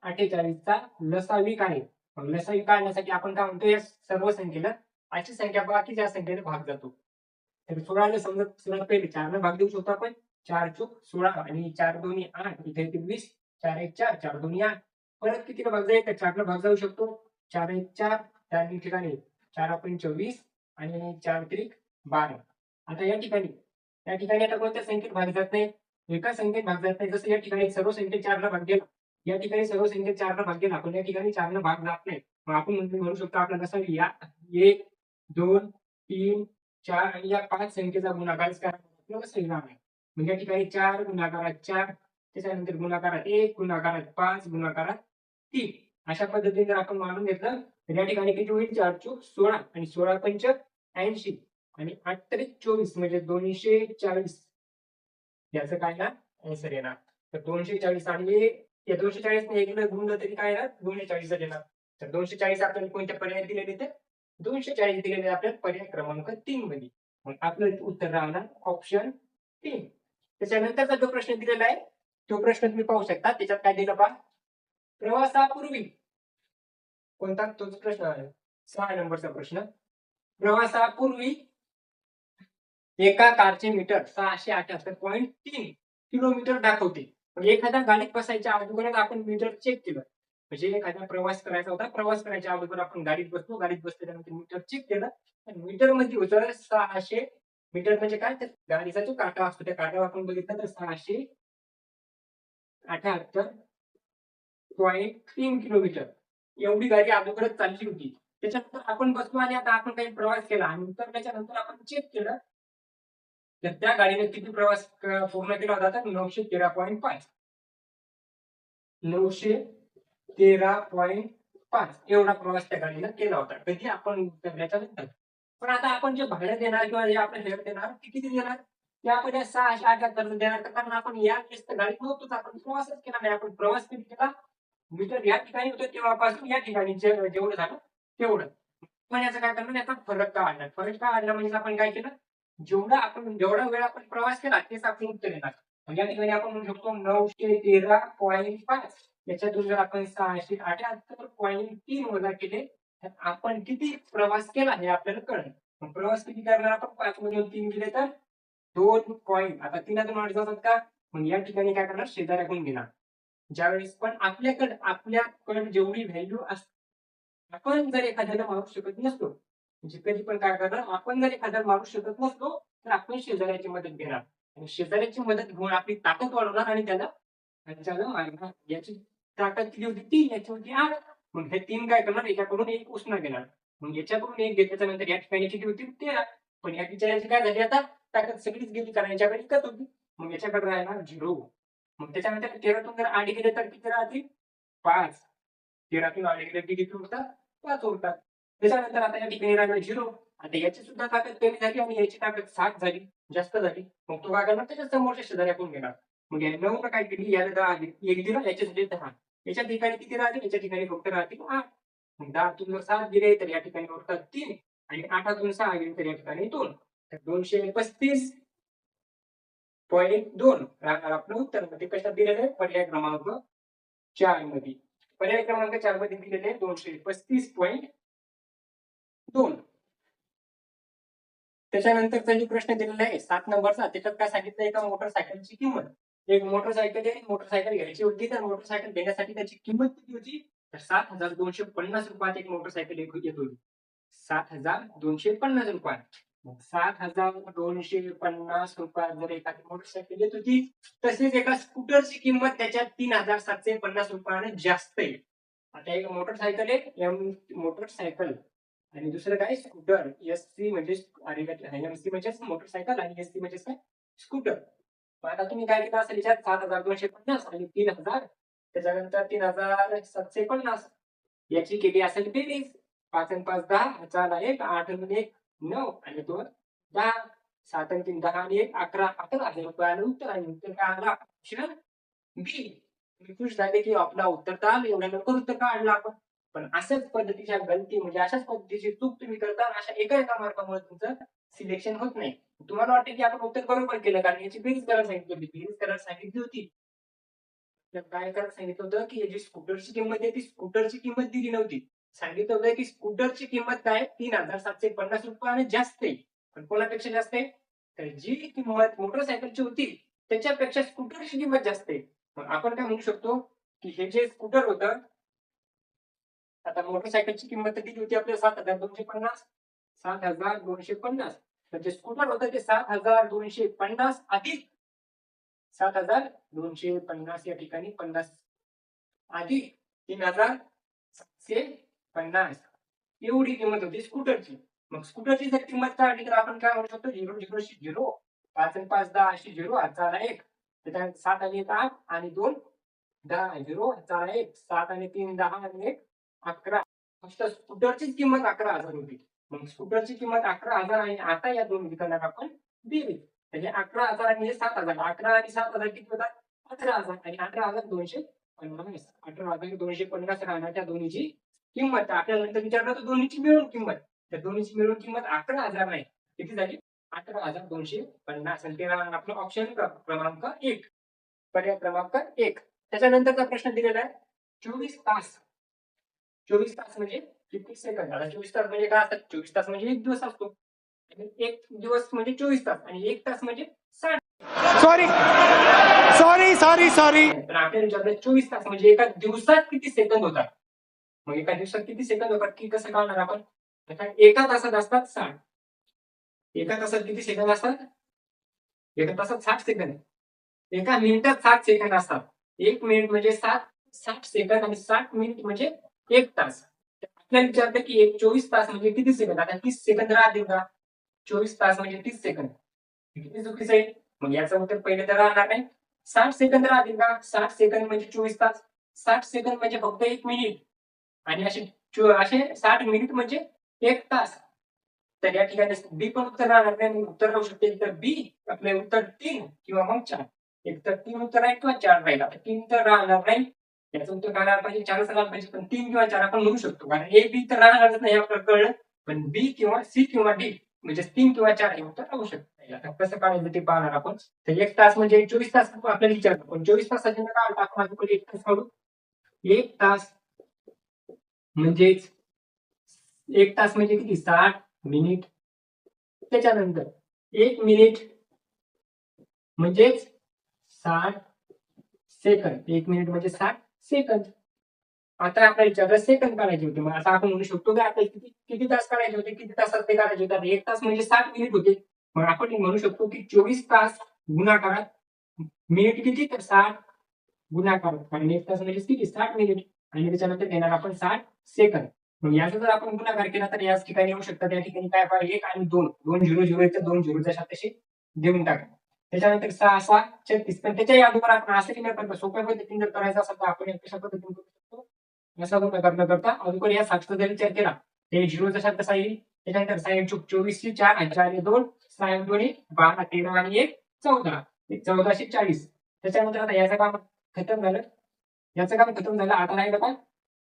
48चा लसावी काय? मग लसावी काढण्यासाठी आपण काय म्हणतो, या सर्व संख्येला अशी संख्या बाकीच्या संख्येने भाग जातो. तर 16 समजा सर्वात पहिले 4 भाग देऊ शकतो आपण. 4 चूक 16 आणि 4 दोन्ही 8, इथे येते 20. 4 1 4, 4 दोन्ही 8. परत कितीला भाग जाईल? तर 4 भाग जाऊ शकतो. 4 1 4, 4 ठिकाणी 4 पंच 20 आणि 4 त्रिक 12. आता या ठिकाणी आता कोणत्या संख्येत भाग जात नाही? एका संख्येत भाग जात नाही. जसं या ठिकाणी सर्व संख्येत 4 भाग गेला. या ठिकाणी सर्व संख्येत 4 भाग गेला, पण या ठिकाणी 4 भाग जात नाही. मग आपण म्हणू शकतो आपल्याला जसं या 1, 2, 3, 4 आणि या 5 संख्येचा गुणाकार आपल्याला सही आहे. म्हणजे या ठिकाणी 4 गुणाकारात 4, त्याच्यानंतर गुणाकारात 1, गुणाकारात 5, गुणाकारात 3. अशा पद्धतीने जर आपण मानून घेतलं तर या ठिकाणी किती होईल? 4 चूक 16 आणि 16 पंच 80 आणि 8 त्रिक 24, म्हणजे 240. याचं काय ना आन्सर येणार. तर 240 आणि या 240 ने एक गुणलं तरी काय येणार? 240 येणार. तर 240 आपल्याला कोणत्या पर्यायात दिलेले? तर 240 दिलेले आपल्याला पर्याय क्रमांक 3 मध्ये. मग आपलं उत्तर राहणार ऑप्शन 3. त्याच्यानंतरचा जो प्रश्न दिलेला आहे तो प्रश्न तुम्ही पाहू शकता. त्याच्यात काय दिलं पहा, प्रवासापूर्वी कोणता? तोच प्रश्न आहे, 6 नंबरचा प्रश्न. प्रवासापूर्वी एका कारचे मीटर 678.3 किलोमीटर दाखवते. म्हणजे एखाद्या गाडीत बसायच्या अगोदरच आपण मीटर चेक केलं. म्हणजे एखादा प्रवास करायचा होता, प्रवास करायच्या अगोदर आपण गाडीत बसलो, गाडीत बसल्यानंतर मीटर चेक केलं. मीटर मध्ये होतं 600 मीटर. म्हणजे काय? तर गाडीचा जो काटा असतो त्या काट्यावर आपण बघितलं तर 678.3 किलोमीटर एवढी गाडी अगोदरच चालली होती. त्याच्यानंतर आपण बसलो आणि आता आपण काही प्रवास केला आणि उतरल्याच्या नंतर आपण चेक केलं तर त्या गाडीने किती प्रवास पूर्ण केला होता? तर 913.5. 913.5 एवढा प्रवास त्या गाडीनं केला होता. कधी? आपण उतरल्याच्या नंतर. पण आता आपण जे भाडं देणार किंवा जे आपलं हेड देणार ते किती देणार? ते आपण या 678 देणार, कारण आपण या वेळेस तर गाडीत नव्हतोच, आपण प्रवासच केला नाही. आपण प्रवास कधी केला? मीटर या ठिकाणी होतं तेव्हापासून या ठिकाणी जेवढं झालं तेवढं. पण याचं काय करणार? याचा फरक काढणार. फरक काढला म्हणजे आपण काय केलं? जेवढा वेळ आपण प्रवास केला तेच आपण उत्तर येणार. म्हणजे या ठिकाणी आपण म्हणू शकतो 913.5. याच्यातून जर आपण 678.3 वजा केले तर आपण किती प्रवास केला हे आपल्याला कळेल. मग प्रवास किती करणार आपण? 5 मधून 3 गेले तर 2 पॉईंट. आता 3 आठ जातात का? मग या ठिकाणी काय करणार? शेजाऱ्याकडून घेणार. ज्यावेळेस पण आपल्याकडे जेवढी व्हॅल्यू असते, आपण जर एखाद्याला मारू शकत नसतो, म्हणजे कधी पण काय करणार, आपण जर एखाद्याला मारू शकत नसतो, तर आपण शेजाऱ्याची मदत घेणार आणि शेजाऱ्याची मदत घेऊन आपली ताकद वाढवणार आणि त्याला मारणार. याची ताकद किती होती? 3, याची होती 8. मग हे 3 काय करणार? याच्याकडून एक उसना घेणार. मग याच्याकडून एक घेतल्याच्या नंतर या ठिकाणी किती होती? 13. पण या बिचाऱ्याची काय झाली आता? ताकद सगळीच गेली, कारण याच्याकडे एकच होती. मग याच्याकडे राहणार 0. मग त्याच्यानंतर 13तून जर 8 गेले तर किती राहतील? 5. 13तून 8 गेले की किती उरतात? 5 उरतात. त्याच्यानंतर आता या ठिकाणी राहिलं 0. आता याची सुद्धा ताकद कमी झाली आणि याची ताकद 7 झाली, जास्त झाली. मग तो काय करणार? त्याच्या समोरच्या शेजाऱ्याकडून घेणार. मग या 9 काय केली? याला 10 आली. 1 दिला, याच्यासाठी 10. याच्या ठिकाणी किती राहतील? याच्या ठिकाणी फक्त राहतील 8. मग 10तून जर 7 गेले तर या ठिकाणी उरतात 3 आणि 8तून 6 गेले तर या ठिकाणी 2. तर 235.2 राहणार आपलं उत्तर. ते कशात दिलेलं आहे? पर्याय क्रमांक 4 मध्ये. पर्याय क्रमांक 4 मध्ये दिलेले आहे 235.2. त्याच्यानंतरचा जो प्रश्न दिलेला आहे 7 नंबरचा, त्याच्यात काय सांगितलं? एका मोटरसायकलची किंमत. एक मोटरसायकल घ्यायची होती, तर मोटरसायकल घेण्यासाठी त्याची किंमत किती होती? तर 7,250 रुपयात एक मोटरसायकल येत होती. 7,250 रुपयात. मग 7,250 रुपयात जर एखादी मोटरसायकल येत होती, तसेच एका स्कूटरची किंमत त्याच्या 3,750 रुपयाने जास्त आहे. आता एक मोटरसायकल आहे, मोटरसायकल आणि दुसरं काय? स्कूटर. एससी म्हणजे एमसी म्हणजे मोटरसायकल आणि एससी म्हणजे काय? स्कूटर. मग आता तुम्ही काय केलं असेल याच्यात? 7,250 आणि 3,000, त्याच्यानंतर 3,750 याची केली असेल बेरीज. 5 आणि 5 10, 4 1, 8 आणि 1 9 आणि 2 10. 7 आणि 3 10 आणि 1 11. 11,000 रुपयाला उत्तर आहे. उत्तर काय आला? ऑप्शन बी. तुम्ही खुश झाले की आपला उत्तर तर आलं, एवढ्या लवकर उत्तर काढलं आपण. पण अशाच पद्धतीच्या गलती म्हणजे अशाच पद्धतीची चूक तुम्ही करता, अशा एका मार्कामुळे तुमचं सिलेक्शन होत नाही. तुम्हाला वाटतं की आपण उत्तर बरोबर केलं, कारण याची बेरीज करायला सांगितली होती. बेरीज करायला सांगितली होती. तर काय करायला सांगितलं होतं की याची स्कूटरची किंमत आहे, ती स्कूटरची किंमत दिली नव्हती. सांगितलं होतं की स्कूटरची किंमत काय? 3,750 रुपयाने जास्त आहे. पण कोणापेक्षा जास्त आहे? तर जी किंमत मोटरसायकलची होती त्याच्यापेक्षा स्कूटरची किंमत जास्त आहे. मग आपण काय म्हणू शकतो की हे जे स्कूटर होतं, आता मोटरसायकलची किंमत तर किती होती आपल्याला? 7,250. 7,250. तर जे स्कूटर होतं ते 7,250 अधिक 7,250 या ठिकाणी 50 अधिक 3,750 एवढी किंमत होती स्कूटरची. मग स्कूटरची जर किंमत काढली तर आपण काय म्हणू शकतो? 0 0 0. 5 आणि 5 10 अशी 0, हातचा 1. त्याच्यानंतर 7 आणि 1 8 आणि 2 10 0, हातचा 1. 7 आणि 3 10 आणि 1 11. फक्त स्कूटरचीच किंमत 11,000 होती. मग स्कूटरची किंमत 11,000 आणि आता या दोन विकणार आपण बेरीज. म्हणजे 11,000 आणि हे 7,000. 11 आणि 7,000 किती होतात? 18,000 आणि 18,250. 18,250 राहणार त्या दोन्हीची किंमत. आपल्याला नंतर विचारलं तर दोन्हीची मिळून किंमत. तर दोन्हीची मिळून किंमत 11,000 नाही. किती झाली? 18,250. आणि ते राहणार आपलं ऑप्शन क्रमांक 1. पर्याय क्रमांक 1. त्याच्यानंतरचा प्रश्न दिलेला आहे 24 तास. 24 तास म्हणजे किती सेकंद? आता 24 तास म्हणजे काय असतात? 24 तास म्हणजे 1 दिवस असतो. आणि 1 दिवस म्हणजे 24 तास आणि 1 तास म्हणजे 60. सॉरी सॉरी सॉरी सॉरी तर आपल्याला विचारलं 24 तास म्हणजे एका दिवसात किती सेकंद होतात? मग एका दिवसात किती सेकंद होतात की कसं काढणार आपण? एका तासात असतात 60. एका तासात किती सेकंद असतात? एका तासात 60 सेकंद. एका मिनिटात 60 सेकंद असतात. 1 मिनिट म्हणजे 60 सेकंद आणि 60 मिनिट म्हणजे 1 तास. आपल्याला विचारलं की 24 तास म्हणजे किती सेकंद? आता 30 सेकंद राहतील का? 24 तास म्हणजे 30 सेकंद. किती चुकीचं आहे? मग याचं उत्तर पहिले तर राहणार नाही. 60 सेकंद राहतील का? 60 सेकंद म्हणजे 24 तास. 60 सेकंद म्हणजे फक्त 1 मिनिट. आणि असे 60 मिनिट म्हणजे 1 तास. तर या ठिकाणी बी पण उत्तर राहणार नाही. उत्तर राहू शकते तर बी. आपले उत्तर 3 किंवा मग 4. एक तर 3 उत्तर आहे किंवा 4 राहील. आता 3 तर राहणार नाही. याचं उत्तर काय राहायला पाहिजे? 4च राहायला पाहिजे. पण 3 किंवा 4 आपण म्हणू शकतो. कारण ए बी तर राहणारच नाही आपल्याला कळलं. पण बी किंवा सी किंवा डी म्हणजे 3 किंवा 4 हे उत्तर राहू शकतं. आता कसं काढायचं ते पाहणार आपण. तर 1 तास म्हणजे 24 तास आपल्याला विचारलं. पण 24 तासाचे काय आपण माझ्याकडे 1 तास काढू. 1 तास म्हणजेच 1 तास म्हणजे किती? 60 मिनिट. त्याच्यानंतर 1 मिनिट म्हणजेच 60 सेकंद. 1 मिनिट म्हणजे 60 सेकंद. आता आपल्याला विचारलं सेकंद काढायचे होते. मग आता आपण म्हणू शकतो की आपल्याला किती किती तास काढायचे होते, किती तासात ते काढायचे होते. आता 1 तास म्हणजे 60 मिनिट होते. मग आपण म्हणू शकतो की 24 तास गुणाकारात मिनिट किती, तर 60 गुणाकारात आणि 1 तास म्हणजे किती 60 मिनिट आणि त्याच्यानंतर घेणार आपण 60 सेकंद. मग याचा जर आपण गुणाकार केला तर याच ठिकाणी येऊ शकतात. या ठिकाणी काय पाहिजे 1 आणि 2 दोन झिरो झिरो येतं, दोन झिरो जशा तसे देऊन टाका. त्याच्यानंतर 6 6 36. पण त्याच्याही अगोदर आपण असं नाही करतो, सोप्या पद्धतीने जर करायचं असेल तर आपण हे कशा पद्धतीने करू शकतो, असा गुणाकार न करता अगोदर या 60चा जर विचार केला ते झिरो जशा तसा येईल. त्याच्यानंतर 6 चूक 24 ची 4 आणि 4 2 6 2 12 13 आणि 1 14. 1440. त्याच्यानंतर आता याचं काम खतम झालं. याचं काम खतम झालं. आता राहिलं काय,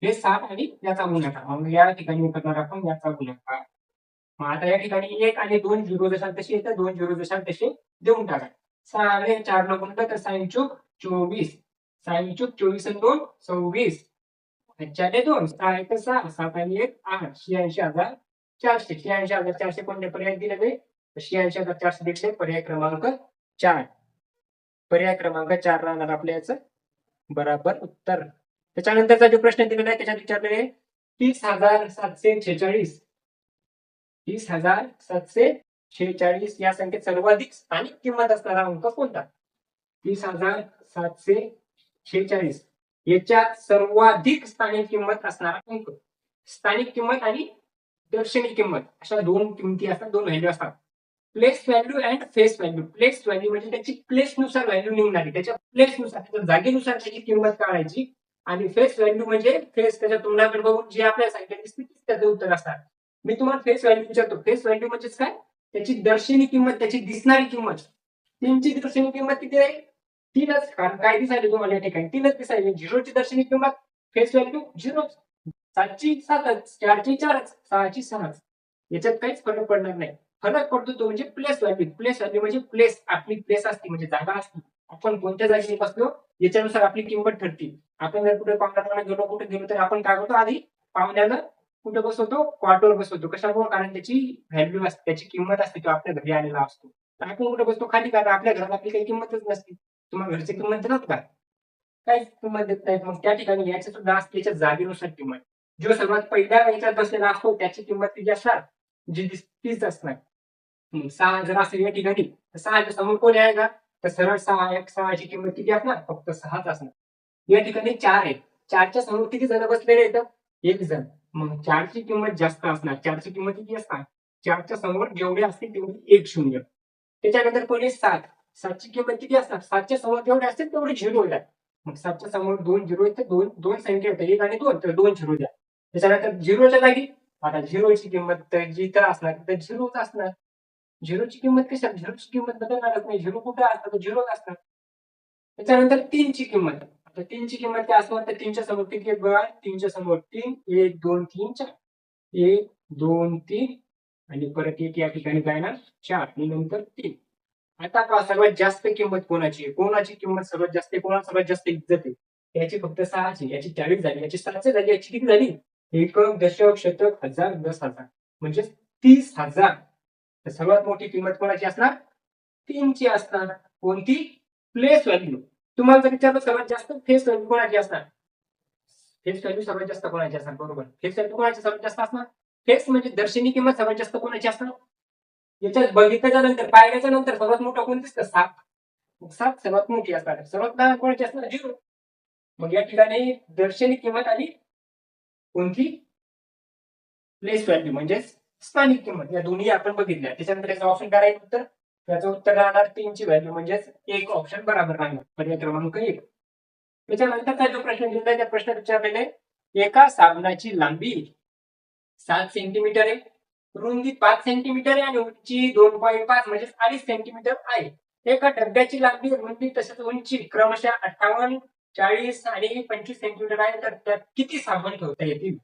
हे 60 आणि याचा गुणाकार. मग या ठिकाणी करणार आपण याचा गुणाकार. मग आता या ठिकाणी 1 आणि 2 झिरो जशा तसे येतात, 2 झिरो जशा तसे देऊन टाका. 6 आणि 4 न गुणलं तर 6 चूक 24. 6 चूक 24 आणि 2 26. 4 2 6 1 6 7 आणि 1 8. 86,400. 86,400 कोणत्या पर्याय दिले ते, 86,400 दिले पर्याय क्रमांक 4. पर्याय क्रमांक 4 राहणार आपल्या याचं बराबर उत्तर. त्याच्यानंतरचा जो प्रश्न दिलेला आहे त्याच्यात विचारलेले 30,746. 30,746 या संख्येत सर्वाधिक स्थानिक किंमत असणारा अंक कोणता? 30,746 याच्यात सर्वाधिक स्थानिक किंमत असणारा अंक. स्थानिक किंमत आणि दर्शनी किंमत अशा दोन किमती असतात, दोन व्हॅल्यू असतात. Place value and face value. Place value म्हणजे त्याची प्लेसनुसार व्हॅल्यू निघणारी, त्याच्या प्लेसनुसार त्याच्या जागेनुसार त्याची किंमत काढायची. आणि फेस व्हॅल्यू म्हणजे फेस त्याच्या तोंडाकडे बघून जी आपल्या संख्या दिसते तीच त्याचं उत्तर असणार. मी तुम्हाला फेस व्हॅल्यू विचारतो. फेस व्हॅल्यू म्हणजेच काय, त्याची दर्शनी किंमत, त्याची दिसणारी किंमत. 3ची दर्शनी किंमत किती आहे? 3च. कारण काय दिसायली तुम्हाला या ठिकाणी 3च दिसायली. 0ची दर्शनी किंमत फेस व्हॅल्यू 0. 7ची 7च, 4ची 4च, 6ची 6च. याच्यात काहीच फरक पडणार नाही. फरक पडतो तो म्हणजे प्लेस व्हॅल्यू. प्लेस व्हॅल्यू म्हणजे प्लेस, आपली प्लेस असते म्हणजे जागा असते. आपण कोणत्या जागी बसलो याच्यानुसार आपली किंमत ठरते. आपण जर कुठे पाहुण्याला गेलो, कुठे गेलो तर आपण काय करतो, आधी पाहुण्याला कुठे बसवतो, कॉटवर बसवतो. कशामुळे? कारण त्याची व्हॅल्यू असते, त्याची किंमत असते, तो आपल्या घरी आलेला असतो. तर आपण कुठे बसतो, खाली. कारण आपल्या घरात आपली काही किंमतच नसते. तुम्हाला घरची किंमत देतात का? काहीच किंमत देत नाहीत. मग त्या ठिकाणी याची सुद्धा असते त्याच्या जागेनुसार किंमत. जो सर्वात पहिल्या याच्यात बसलेला असतो त्याची किंमत किती असणार, जी तीच असणार. 6 जर असेल या ठिकाणी तर 6च्या समोर कोणी आहे का, तर सरळ 6ची किंमत किती असणार, फक्त 6च असणार. या ठिकाणी 4 आहे. 4च्या समोर किती जण बसलेले आहेत, 1 जण. मग 4ची किंमत जास्त असणार. 4ची किंमत किती असणार, 4च्या समोर जेवढे असतील तेवढी 1 शून्य. त्याच्यानंतर पहिले 7. 7ची किंमत किती असणार, 7च्या समोर जेवढे असतील तेवढे झिरो येतात. मग 7च्या समोर 2 झिरो येते, दोन संख्या येतात, 1 आणि 2, तर 2 झिरो द्या. त्याच्यानंतर झिरोच्या जागी आता झिरोची किंमत तर जिथं असणार तिथं झिरोच असणार. झिरोची किंमत कशी, झिरोची किंमत बदलणारच नाही. झिरो कुठे असणार, तर झिरोच असणार. त्याच्यानंतर 3ची किंमत. आता 3ची किंमत काय असणार, तर 3च्या समोर किती आहेत बघा, 3च्या समोर 3, 1 2 3 4, 1 2 3 आणि परत 1 या ठिकाणी काय ना 4 आणि नंतर 3. आता पहा सर्वात जास्त किंमत कोणाची आहे, कोणाची किंमत सर्वात जास्त आहे, कोणाला सर्वात जास्त इज्जत आहे. याची फक्त 6ची, याची 40 झाली, याची 7ची झाली, याची किती झाली, एकक दशक शतक हजार 10,000 म्हणजे 30,000. तर सर्वात मोठी किंमत कोणाची असणार, 3ची असणार. कोणती, प्लेस व्हॅल्यू. तुम्हाला जर विचारलं सर्वात जास्त फेस व्हॅल्यू कोणाची असणार, फेस व्हॅल्यू सर्वात जास्त कोणाची असणार, बरोबर. फेस व्हॅल्यू कोणाची सर्वात जास्त असणार, फेस म्हणजे दर्शनी किंमत सर्वात जास्त कोणाची असणार. याच्यात बघितल्याच्या नंतर, पाहिल्याच्या नंतर सर्वात मोठा कोण दिसतं, 7. 7 सर्वात मोठी असणार. सर्वात लहान कोणाची असणार, 0. मग या ठिकाणी दर्शनी किंमत आणि कोणती, प्लेस व्हॅल्यू म्हणजे स्थानिक किंमत, या दोन्ही आपण बघितल्या. त्याच्यानंतर याचं ऑप्शन करायचं उत्तर, त्याचं उत्तर राहणार 3ची व्हॅल्यू म्हणजेच एक ऑप्शन बरोबर राहणार, पर्याय क्रमांक 1. त्याच्यानंतरचा जो प्रश्न दिलेला त्या प्रश्नात विचारलेले एका साबणाची लांबी 7 सेंटीमीटर आहे, रुंदी 5 सेंटीमीटर आहे आणि उंची 2.5 म्हणजे 2.5 सेंटीमीटर आहे. एका डब्याची लांबी, रुंदी तसेच उंची क्रमशः 58, 40 आणि 25 सेंटीमीटर आहे, तर त्यात किती साबण ठेवता येतील.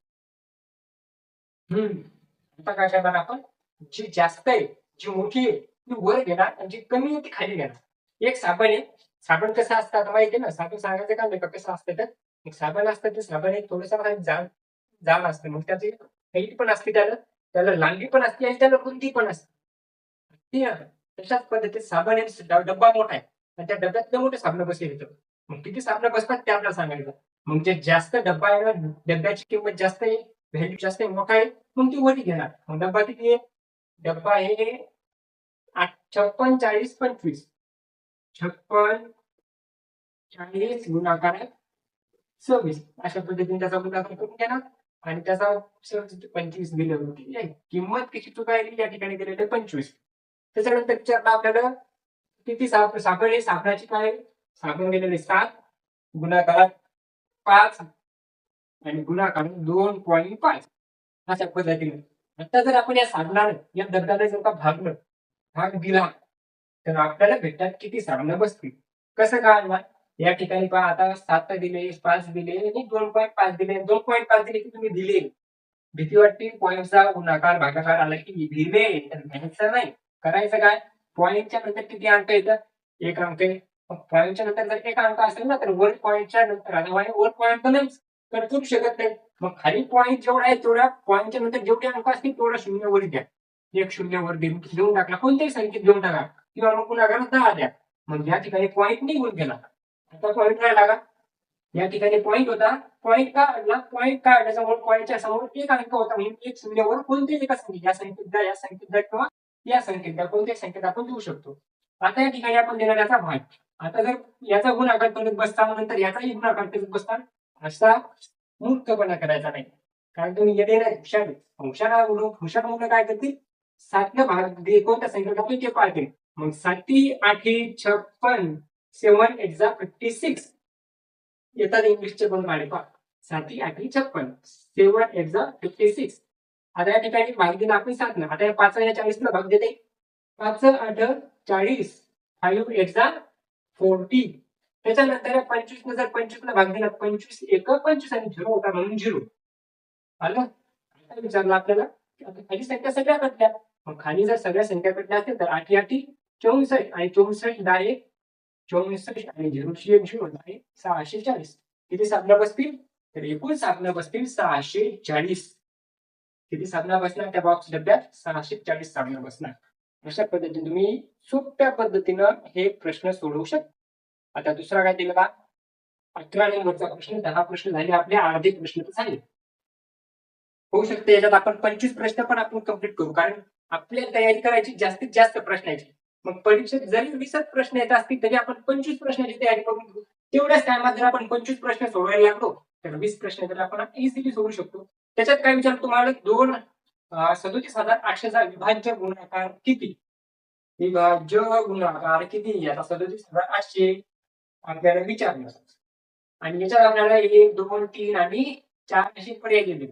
आता काय करणार आपण, जी जास्त आहे, जी मोठी आहे ती वर घेणार आणि जी कमी आहे ती खाली घेणार. एक साबण आहे. साबण कसं असतं आता माहिती आहे ना, साबण सांगायचं काम नाही का, कसं असतं तर एक साबण असतं, ते साबण एक थोडंसं जाड असतं. मग त्याची हाईट पण असते, त्याला त्याला लांबी पण असते आणि त्याला रुंदी पण असते. तशाच पद्धतीत साबण आहे, डब्बा मोठा आहे आणि त्या डब्यात मोठे साबण बसले येतं. मग किती साधनं बसतात ते आपल्याला सांगायचं. मग जे जास्त डब्बा आहे ना, डब्याची किंमत जास्त आहे, व्हॅल्यू जास्त आहे, मोठा आहे, मग ती वरी घेणार. मग डब्बा किती आहे? डब्बा आहे 56, 40, 25. 56, 40 गुणाकार 26. अशा पद्धतीने त्याचा गुणाकार करून घेणार आणि त्याचा 25 दिले होते. किंमत किती चुकायली या ठिकाणी दिलेली आहे 25. त्याच्यानंतर विचारलं आपल्याला किती साखर आहे. साखराची काय साखर दिलेली 7 गुणाकार 5 आणि गुणाकार 2.5 अशा पद्धतीने. आता जर आपण या साधनानं या दगडाला जर का भाग दिला तर आपल्याला भेटतात किती साधनं बसतील. कसं कळणार? या ठिकाणी पहा आता 7 दिले, 5 दिले आणि 2.5 दिले. 2.5 दिले की तुम्ही दिले. भीती वाटते पॉईंटचा गुणाकार भागाकार आला की दिले तर घ्यायचं नाही. करायचं काय? पॉईंटच्या नंतर किती अंक येतात? 1 अंक आहे. पॉईंटच्या नंतर जर 1 अंक असेल ना तर वर पॉईंटच्या नंतर आता वर पॉईंट तर नाहीच तर करू शकत नाही. मग खाली पॉईंट जेवढा आहे तेवढ्या पॉईंटच्या नंतर जेवढे अंक असतील तेवढा 0 वर द्या. 1 0 वर देऊन टाकला. कोणत्याही संख्येत देऊन टाका किंवा मग गुणाकार 10 द्या. मग या ठिकाणी पॉईंट निघून गेला. आता पॉईंट राहिला का? या ठिकाणी पॉईंट होता. पॉईंट काढला. पॉईंट काढल्यासमोर पॉईंटच्या समोर 1 अंक होता म्हणून 1 0 वर कोणत्याही एका संख्येत या संख्येत द्या, या संख्येत द्या किंवा या संख्येत द्या. कोणत्याही संख्येत आपण देऊ शकतो. आता या ठिकाणी आपण देणार याचा भाग. आता जर याचा गुणाकार करत बसता नंतर याचाही गुणाकार करत बसता असा मूर्खपणा करायचा नाही. कारण तुम्ही येते नाही हुशार मुलं काय करतील? 7 भाग कोणत्या संख्येत आपण ते पाळतील. मग 7 8 56 7 एक्झा 56 येतात इंग्लिशचे पण पाडे पहा. 7 8 56 7 एक्झा 56. आता या ठिकाणी भाग दिला आपण 7 न. आता या 5 आणि 40 ला भाग देते. 5 8 40 5 एक्झा 40. त्याच्यानंतर 25 न जर 25 ला भाग दिला 25 1 25 आणि 0 होता म्हणून 0 आलं. आता विचारलं आपल्याला आता खाली संख्या सगळ्या कटल्या. मग खाली जर सगळ्या संख्या कटल्या असतील तर 8 8 64 आणि 64 डायरेक्ट 64 आणि 0 1 0 आहे 640. किती साधनं बसतील? तर एकूण साधनं बसतील 640. किती साधनं बसणार त्या बॉक्स डब्यात? 640 साधनं बसणार. अशा पद्धतीने तुम्ही सोप्या पद्धतीनं हे प्रश्न सोडवू शकता. आता दुसरा काय दिला का? 11 नंबरचा प्रश्न. 10 प्रश्न झाले आपले. अर्धे प्रश्न तर झाले. होऊ शकते याच्यात आपण 25 प्रश्न पण आपण कम्प्लीट करू कारण आपल्याला तयारी करायची जास्तीत जास्त प्रश्नाची. मग परीक्षेत जरी 20 प्रश्न येत असतील तरी आपण 25 प्रश्नाची तयारी करून घेऊ. तेवढ्याच टायमात जर आपण 25 प्रश्न सोडवायला लागलो तर 20 प्रश्न तर आपण इझिली सोडू शकतो. त्याच्यात काय विचार तुम्हाला 37,800चा विभाज्य गुणाकार किती? विभाज्य गुणाकार किती? आता 37,800 आपल्याला विचारलं आणि याच्यात आपल्याला 1 2 3 आणि 4 असे पर्याय दिले.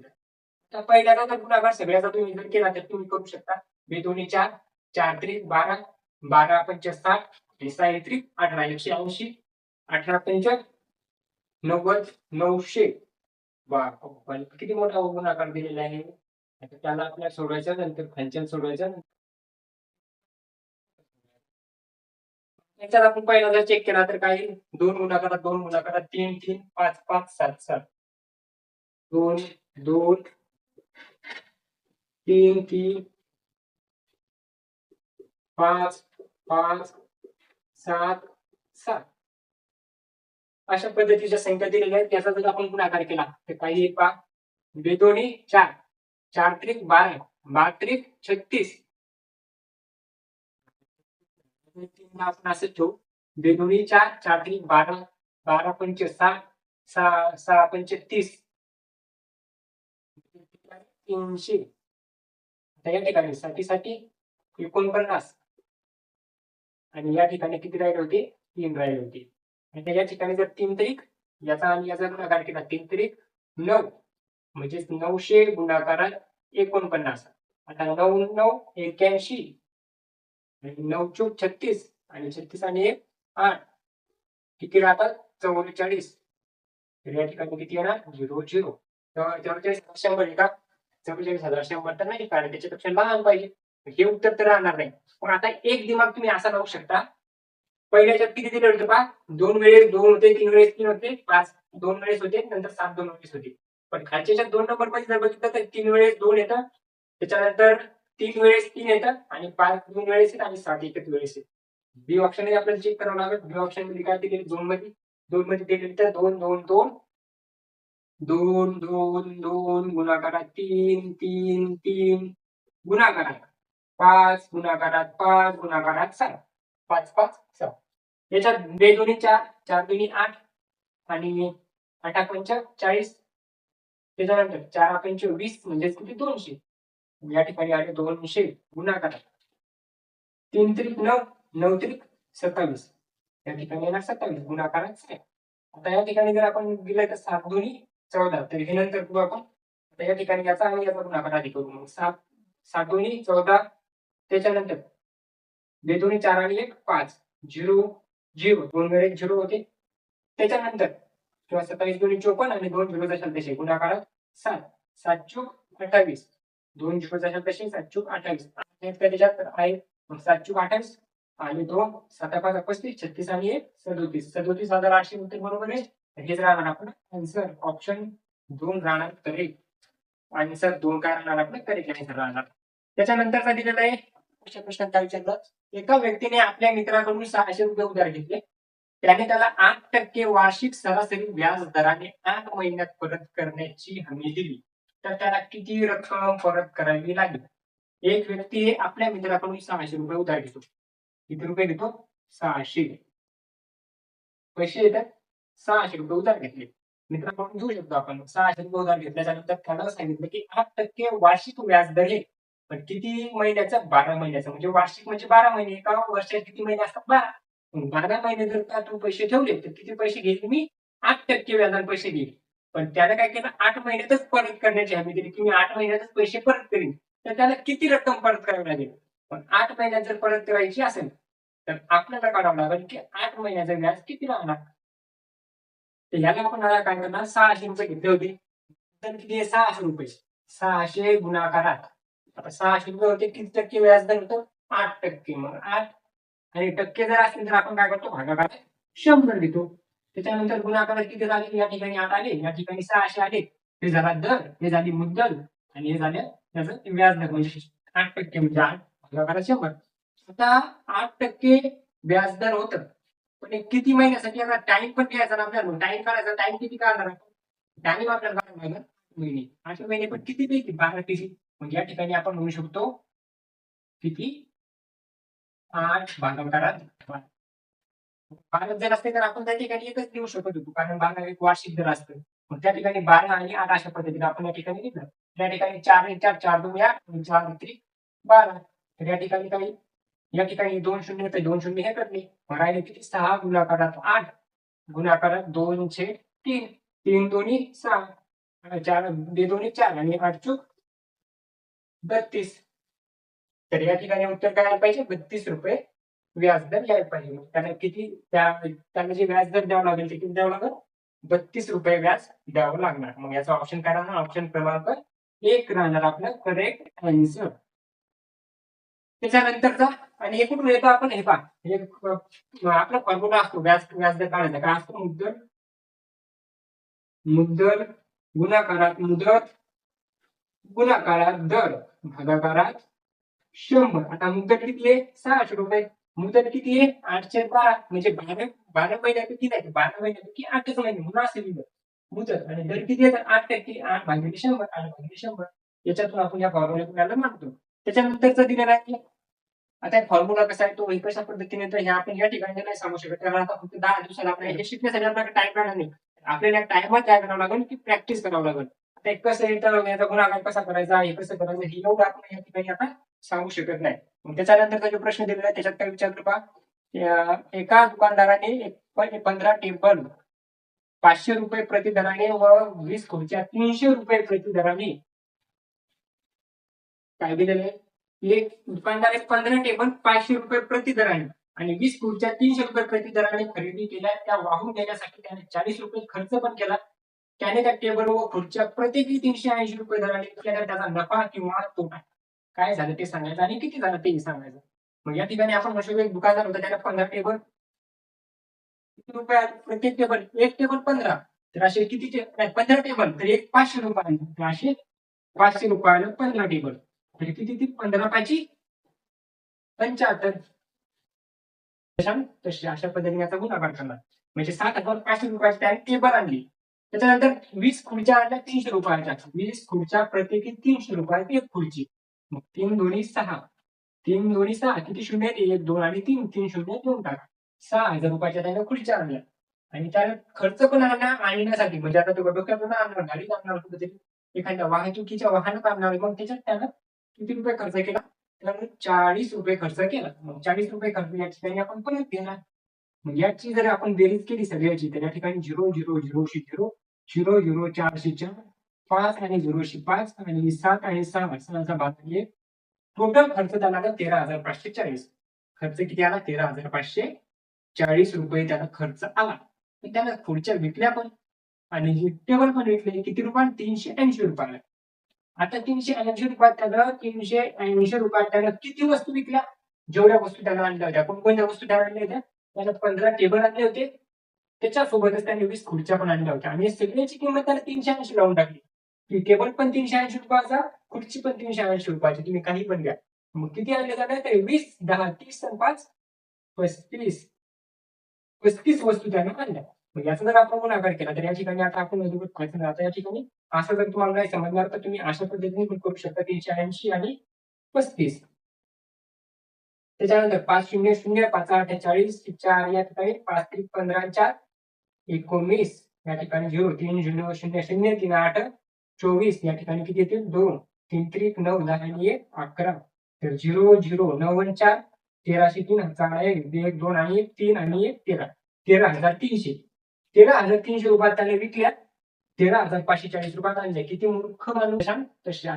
तर पहिल्याचा जर गुणाकार सगळ्याचा तुम्ही जर केला तर तुम्ही करू शकता. 2 2 4 4 3 12 12 5 60 6 3 18 180 18 5 90 900. पण किती मोठा गुणाकार दिलेला आहे. आता त्याला आपल्याला सोडवायचं नंतर खालच्या सोडवायचं. त्याच्यात आपण पहिला जर चेक केला तर काही 2 गुणाकारात 2 गुणाकारात 3 3 5 5 7 7 2 2 3 3 5 5 7 7 अशा पद्धतीच्या संख्या दिलेल्या आहेत. त्याचा जर आपण गुणाकार केला तर काही पहा 2 2 4 4 3 12 12 3 36. आपण असं ठेवू 2 2 4 4 3 12 12 5 60 6 6 5 30 300. आता या ठिकाणी साठी 49 आणि या ठिकाणी किती राहिले होते? 3 राहिले होते. आणि या ठिकाणी जर 3 त्रिक याचा आणि याचा गुणाकार केला 3 त्रिक 9 म्हणजे 900 गुणाकारात 49. आता 9 9 81 आणि 9 चौक 36 आणि 36 आणि 1 8 किती राहतात? 44. तर या ठिकाणी किती येणार? 0 0. तर 44,100 आहे का? 44,100 तर नाही कारण त्याच्यापेक्षा लहान पाहिजे. हे उत्तर तर राहणार नाही. पण आता एक दिमाग तुम्ही असा लावू शकता. पहिल्याच्यात किती दिले होते पहा? 2 वेळेस 2 होते, 3 वेळेस 3 होते, 5 2 वेळेस होते, नंतर 7 2 वेळेस होते. पण खालच्याच्यात 2 नंबर मध्ये जर बघितलं तर 3 वेळेस 2 येतं, त्याच्यानंतर 3 वेळेस 3 येतं आणि 5 2 वेळेस येत आणि 7 एकच वेळेस येत. बी ऑप्शन आपल्याला चेक करावं लागेल. बी ऑप्शन मध्ये काय दिले? 2 मध्ये 2 मध्ये दिले तर 2 2 2 2 2 2 गुणाकारात 3 3 3 गुणाकारात 5 गुणाकारात 5 गुणाकारात 7 5 5 7 याच्यात बेदोनी 4 4 दुनी 8 आणि 8 पंच 40 त्याच्यानंतर 4 पंच 20 म्हणजे किती 200 या ठिकाणी आले 200 गुणाकारात 3 त्रिक 9 9 त्रिक 27 या ठिकाणी येणार 27 गुणाकारात 6 आता या ठिकाणी जर आपण दिलं तर 7 दोन्ही 14 तर हे नंतर करू आपण आता या ठिकाणी याचा आणि याचा गुणाकार आधी करू मग 7 7 दोन्ही 14 त्याच्यानंतर बेदोनी 4 आणि 1 5 0 0 2 वेळेस 0 होते त्याच्यानंतर किंवा 27 दोन्ही 54 आणि 2 0 दशाल तसे गुणाकारात 7 7 चूक 28 2 0 दशाल तसे 7 चूक 28 त्याच्यात आहे 7 चूक 28 आणि 2 7 5 35 36 आणि 1 37 37,800 होते बरोबर आहे हेच राहणार आपण आन्सर ऑप्शन 2 राहणार करेक्ट आन्सर 2 काय राहणार आपलं करेक्ट आन्सर राहणार त्याच्यानंतरचा दिलेला आहे अशा प्रश्नात काय विचारलं एका व्यक्तीने आपल्या मित्राकडून 600 रुपये उधार घेतले त्याने त्याला 8% वार्षिक सरासरी व्याज दराने 8 महिन्यात परत करण्याची हमी दिली तर त्याला किती रक्कम परत करावी लागेल एक व्यक्ती आपल्या मित्राकडून 600 रुपये उधार घेतो किती रुपये घेतो 600 पैसे येतात 600 रुपये उधार घेतले मित्राकडून घेऊ शकतो आपण 600 रुपये उधार घेतल्याच्या नंतर त्याला सांगितलं की 8% वार्षिक व्याज दर आहे पण किती महिन्याचा 12 महिन्याचा म्हणजे वार्षिक म्हणजे 12 महिने एका वर्षात किती महिने असतात 12 महिने जर का तू पैसे ठेवले तर किती पैसे घेईल मी 8% व्याजाने पैसे घेईल पण त्याने काय केलं 8 महिन्यातच परत करण्याची हमी दिली की मी 8 महिन्यातच पैसे परत करीन तर त्याला किती रक्कम परत करावी लागेल पण 8 महिन्यात जर परत करायची असेल तर आपल्याला काढावं लागेल की 8 महिन्याचं व्याज किती लागणार तर याला आपण काय करणार 600 रुपये घेतले होते तर किती आहे 600 रुपये 600 गुणाकारात आता 600 रुपये होते किती टक्के व्याज दर होतं 8% मग 8 आणि टक्के जर असतील तर आपण काय करतो भागाकार 100 घेतो त्याच्यानंतर गुणाकार किती झाले या ठिकाणी 8 आले या ठिकाणी 600 आले हे झाला दर हे झाली मुद्दल आणि हे झालं त्याचं व्याज दर म्हणजे 8% म्हणजे 8 भागाकार 100 आता 8% व्याज दर होतं पण हे किती महिन्यासाठी आता टाइम पण घ्यायचा ना आपल्याला टाइम काढायचा टाइम किती काढणार टाइम आपल्याला काढायला लागेल महिने 8 महिने पण किती पैकी 12 पैकी म्हणजे या ठिकाणी आपण म्हणू शकतो किती 8 भागाकारात 12 जर असते तर आपण त्या ठिकाणी एकच देऊ शकत होतो कारण 12 एक वार्षिक दर असतं मग त्या ठिकाणी 12 आणि 8 अशा पद्धतीने आपण या ठिकाणी लिहिलं त्या ठिकाणी 4 1 4 4 2 8 आणि 4 3 12 तर या ठिकाणी काही या ठिकाणी 2 शून्य तर 2 शून्य हे करणे राहिले किती 6 गुणाकारात 8 गुणाकारात 2 छेद 3 3 दोन्ही 6 4 दोन्ही 4 आणि 8 चूक 32 तर या ठिकाणी उत्तर काय आलं पाहिजे 32 रुपये व्याजदर यायला पाहिजे मग त्याला किती त्याला जे व्याजदर द्यावं लागेल ते किती द्यावं लागेल 32 रुपये व्याज द्यावं लागणार मग याचा ऑप्शन काय राहणार ऑप्शन क्रमांक 1 राहणार आपलं करेक्ट आन्सर त्याच्यानंतरचा आणि हे कुठून येतो आपण हे पहा हे आपला फॉर्म्युला असतो व्याजदर काढायचा काय असतो मुद्दल गुणाकारात मुदत गुणाकारात दर भागाकारात 100 आता मुदत किती आहे 600 रुपये मुदत किती आहे 8/12 म्हणजे 12 महिन्यापैकी नाही 12 महिन्यापैकी 8च महिने म्हणून असे लिहिलं मुदत आणि दर किती आहे 8% 8 भागिले 100 8 भागिले 100 याच्यातून आपण या फॉर्म्युला मांडतो त्याच्यानंतरचा दिलेला आहे आता फॉर्म्युला कसा आहे तो कशा पद्धतीने तर हे आपण या ठिकाणी नाही सांगू शकत कारण आता फक्त 10 दिवसाला आपल्याला हे शिकण्यासाठी आपल्याला टाइम राहणार नाही आपल्याला टाइमच काय करावं लागेल की प्रॅक्टिस करावं लागेल आता कसं येतं याचा गुणाकार कसा करायचा हे कसं करायचं हे एवढं आपण या ठिकाणी आता सांगू शकत नाही मग त्याच्यानंतरचा जो प्रश्न दिलेला आहे त्याच्यात काय विचारलं पहा एका दुकानदाराने 15 टेबल 500 रुपये प्रति दराने व 20 खुर्च्या 300 रुपये प्रति दराने काय दिलेले एक दुकानदार 15 टेबल 500 रुपये प्रति दराने आणि 20 खुर्च्या 300 रुपये प्रति दराने खरेदी केल्या त्या वाहून नेण्यासाठी त्याने 40 रुपये खर्च पण केला त्याने त्या टेबल व खुर्च्या प्रत्येकी 380 रुपये दराने विकल्या त्याचा नफा किंवा तोटा काय झालं ते सांगायचं आणि किती झालं तेही सांगायचं मग या ठिकाणी आपण म्हणू एक दुकानदार होता त्याने 15 टेबल किती रुपये प्रत्येक टेबल एक टेबल 15 तर असे किती 15 टेबल तर एक 500 रुपये तर असे 500 रुपयाला 15 टेबल तर किती ती 15 पाची 75 तशी अशा पद्धतीने याचा गुणाकार करणार म्हणजे 7,500 रुपयाची त्याने टेबल आणली. त्याच्यानंतर 20 खुर्च्या आणल्या 300 रुपयाच्या. 20 खुर्च्या प्रत्येकी 300 रुपयाची एक खुर्ची. मग 3 दोन्ही 6. 3 दोन्ही 6 किती शून्य आहेत? 1, 2 आणि 3. 3 शून्य 2 टाका. 6,000 रुपयाच्या त्याने खुर्च्या आणल्या. आणि त्याला खर्च पण आणण्यासाठी म्हणजे आता तो डोक्यातून आणणार, गाडीत आणणार कुठेतरी, एखाद्या वाहतुकीच्या वाहनात आणणार. मग त्याच्यात त्यानं किती रुपये खर्च केला? तर 40 रुपये खर्च केला. मग 40 रुपये खर्च या ठिकाणी आपण परत घेणार. मग याची जर आपण बेरीज केली सगळ्याची तर या ठिकाणी 0 0 0 0 0 0 4 4 5 आणि 0 5 आणि 7 आणि 6 6चा भाग टोटल खर्च त्याला आला 13,540. खर्च किती आला? 13,540 रुपये त्याला खर्च आला. त्यानं खुर्च्या विकल्या पण आणि हे टेबल पण विकले. किती रुपयात? 380 रुपयाला. आता 380 रुपयात त्यानं 380 रुपयात त्यानं किती वस्तू विकल्या? जेवढ्या वस्तू त्यानं आणल्या होत्या. कोणकोणत्या वस्तू त्यानं आणल्या होत्या? त्यानं 15 टेबल आणले होते. त्याच्यासोबतच त्याने 20 खुर्च्या पण आणल्या होत्या आणि सगळ्याची किंमत त्याला 380 लावून टाकली. की टेबल पण 380 रुपयाचा, खुर्ची पण 380 रुपयाची. तुम्ही काही पण घ्या. मग किती आणले जाणार? ते 20, 10, 30 आणि 5 35 वस्तू त्यानं आणल्या. मग याचा जर आपण गुणाकार केला तर या ठिकाणी आता आपण आता या ठिकाणी असं जर तुम्हाला नाही समजणार तर तुम्ही अशा पद्धतीने पण करू शकता. 380 आणि 35. त्याच्यानंतर 5 0 0 5 8 40 4 या ठिकाणी 5 3 15 4 19 या ठिकाणी 0 3 0 0 0 3 8 24 या ठिकाणी किती येतील? 2 3 3 9 10 आणि 1 11. तर 0 0 9 आणि 4 1300 3 4 1 1 2 आणि 1 3 आणि 1 13. 13,300. 13,300 रुपयात त्याने विकल्या. 13,540 रुपयात आणल्या. किती मूर्ख माणूस तसे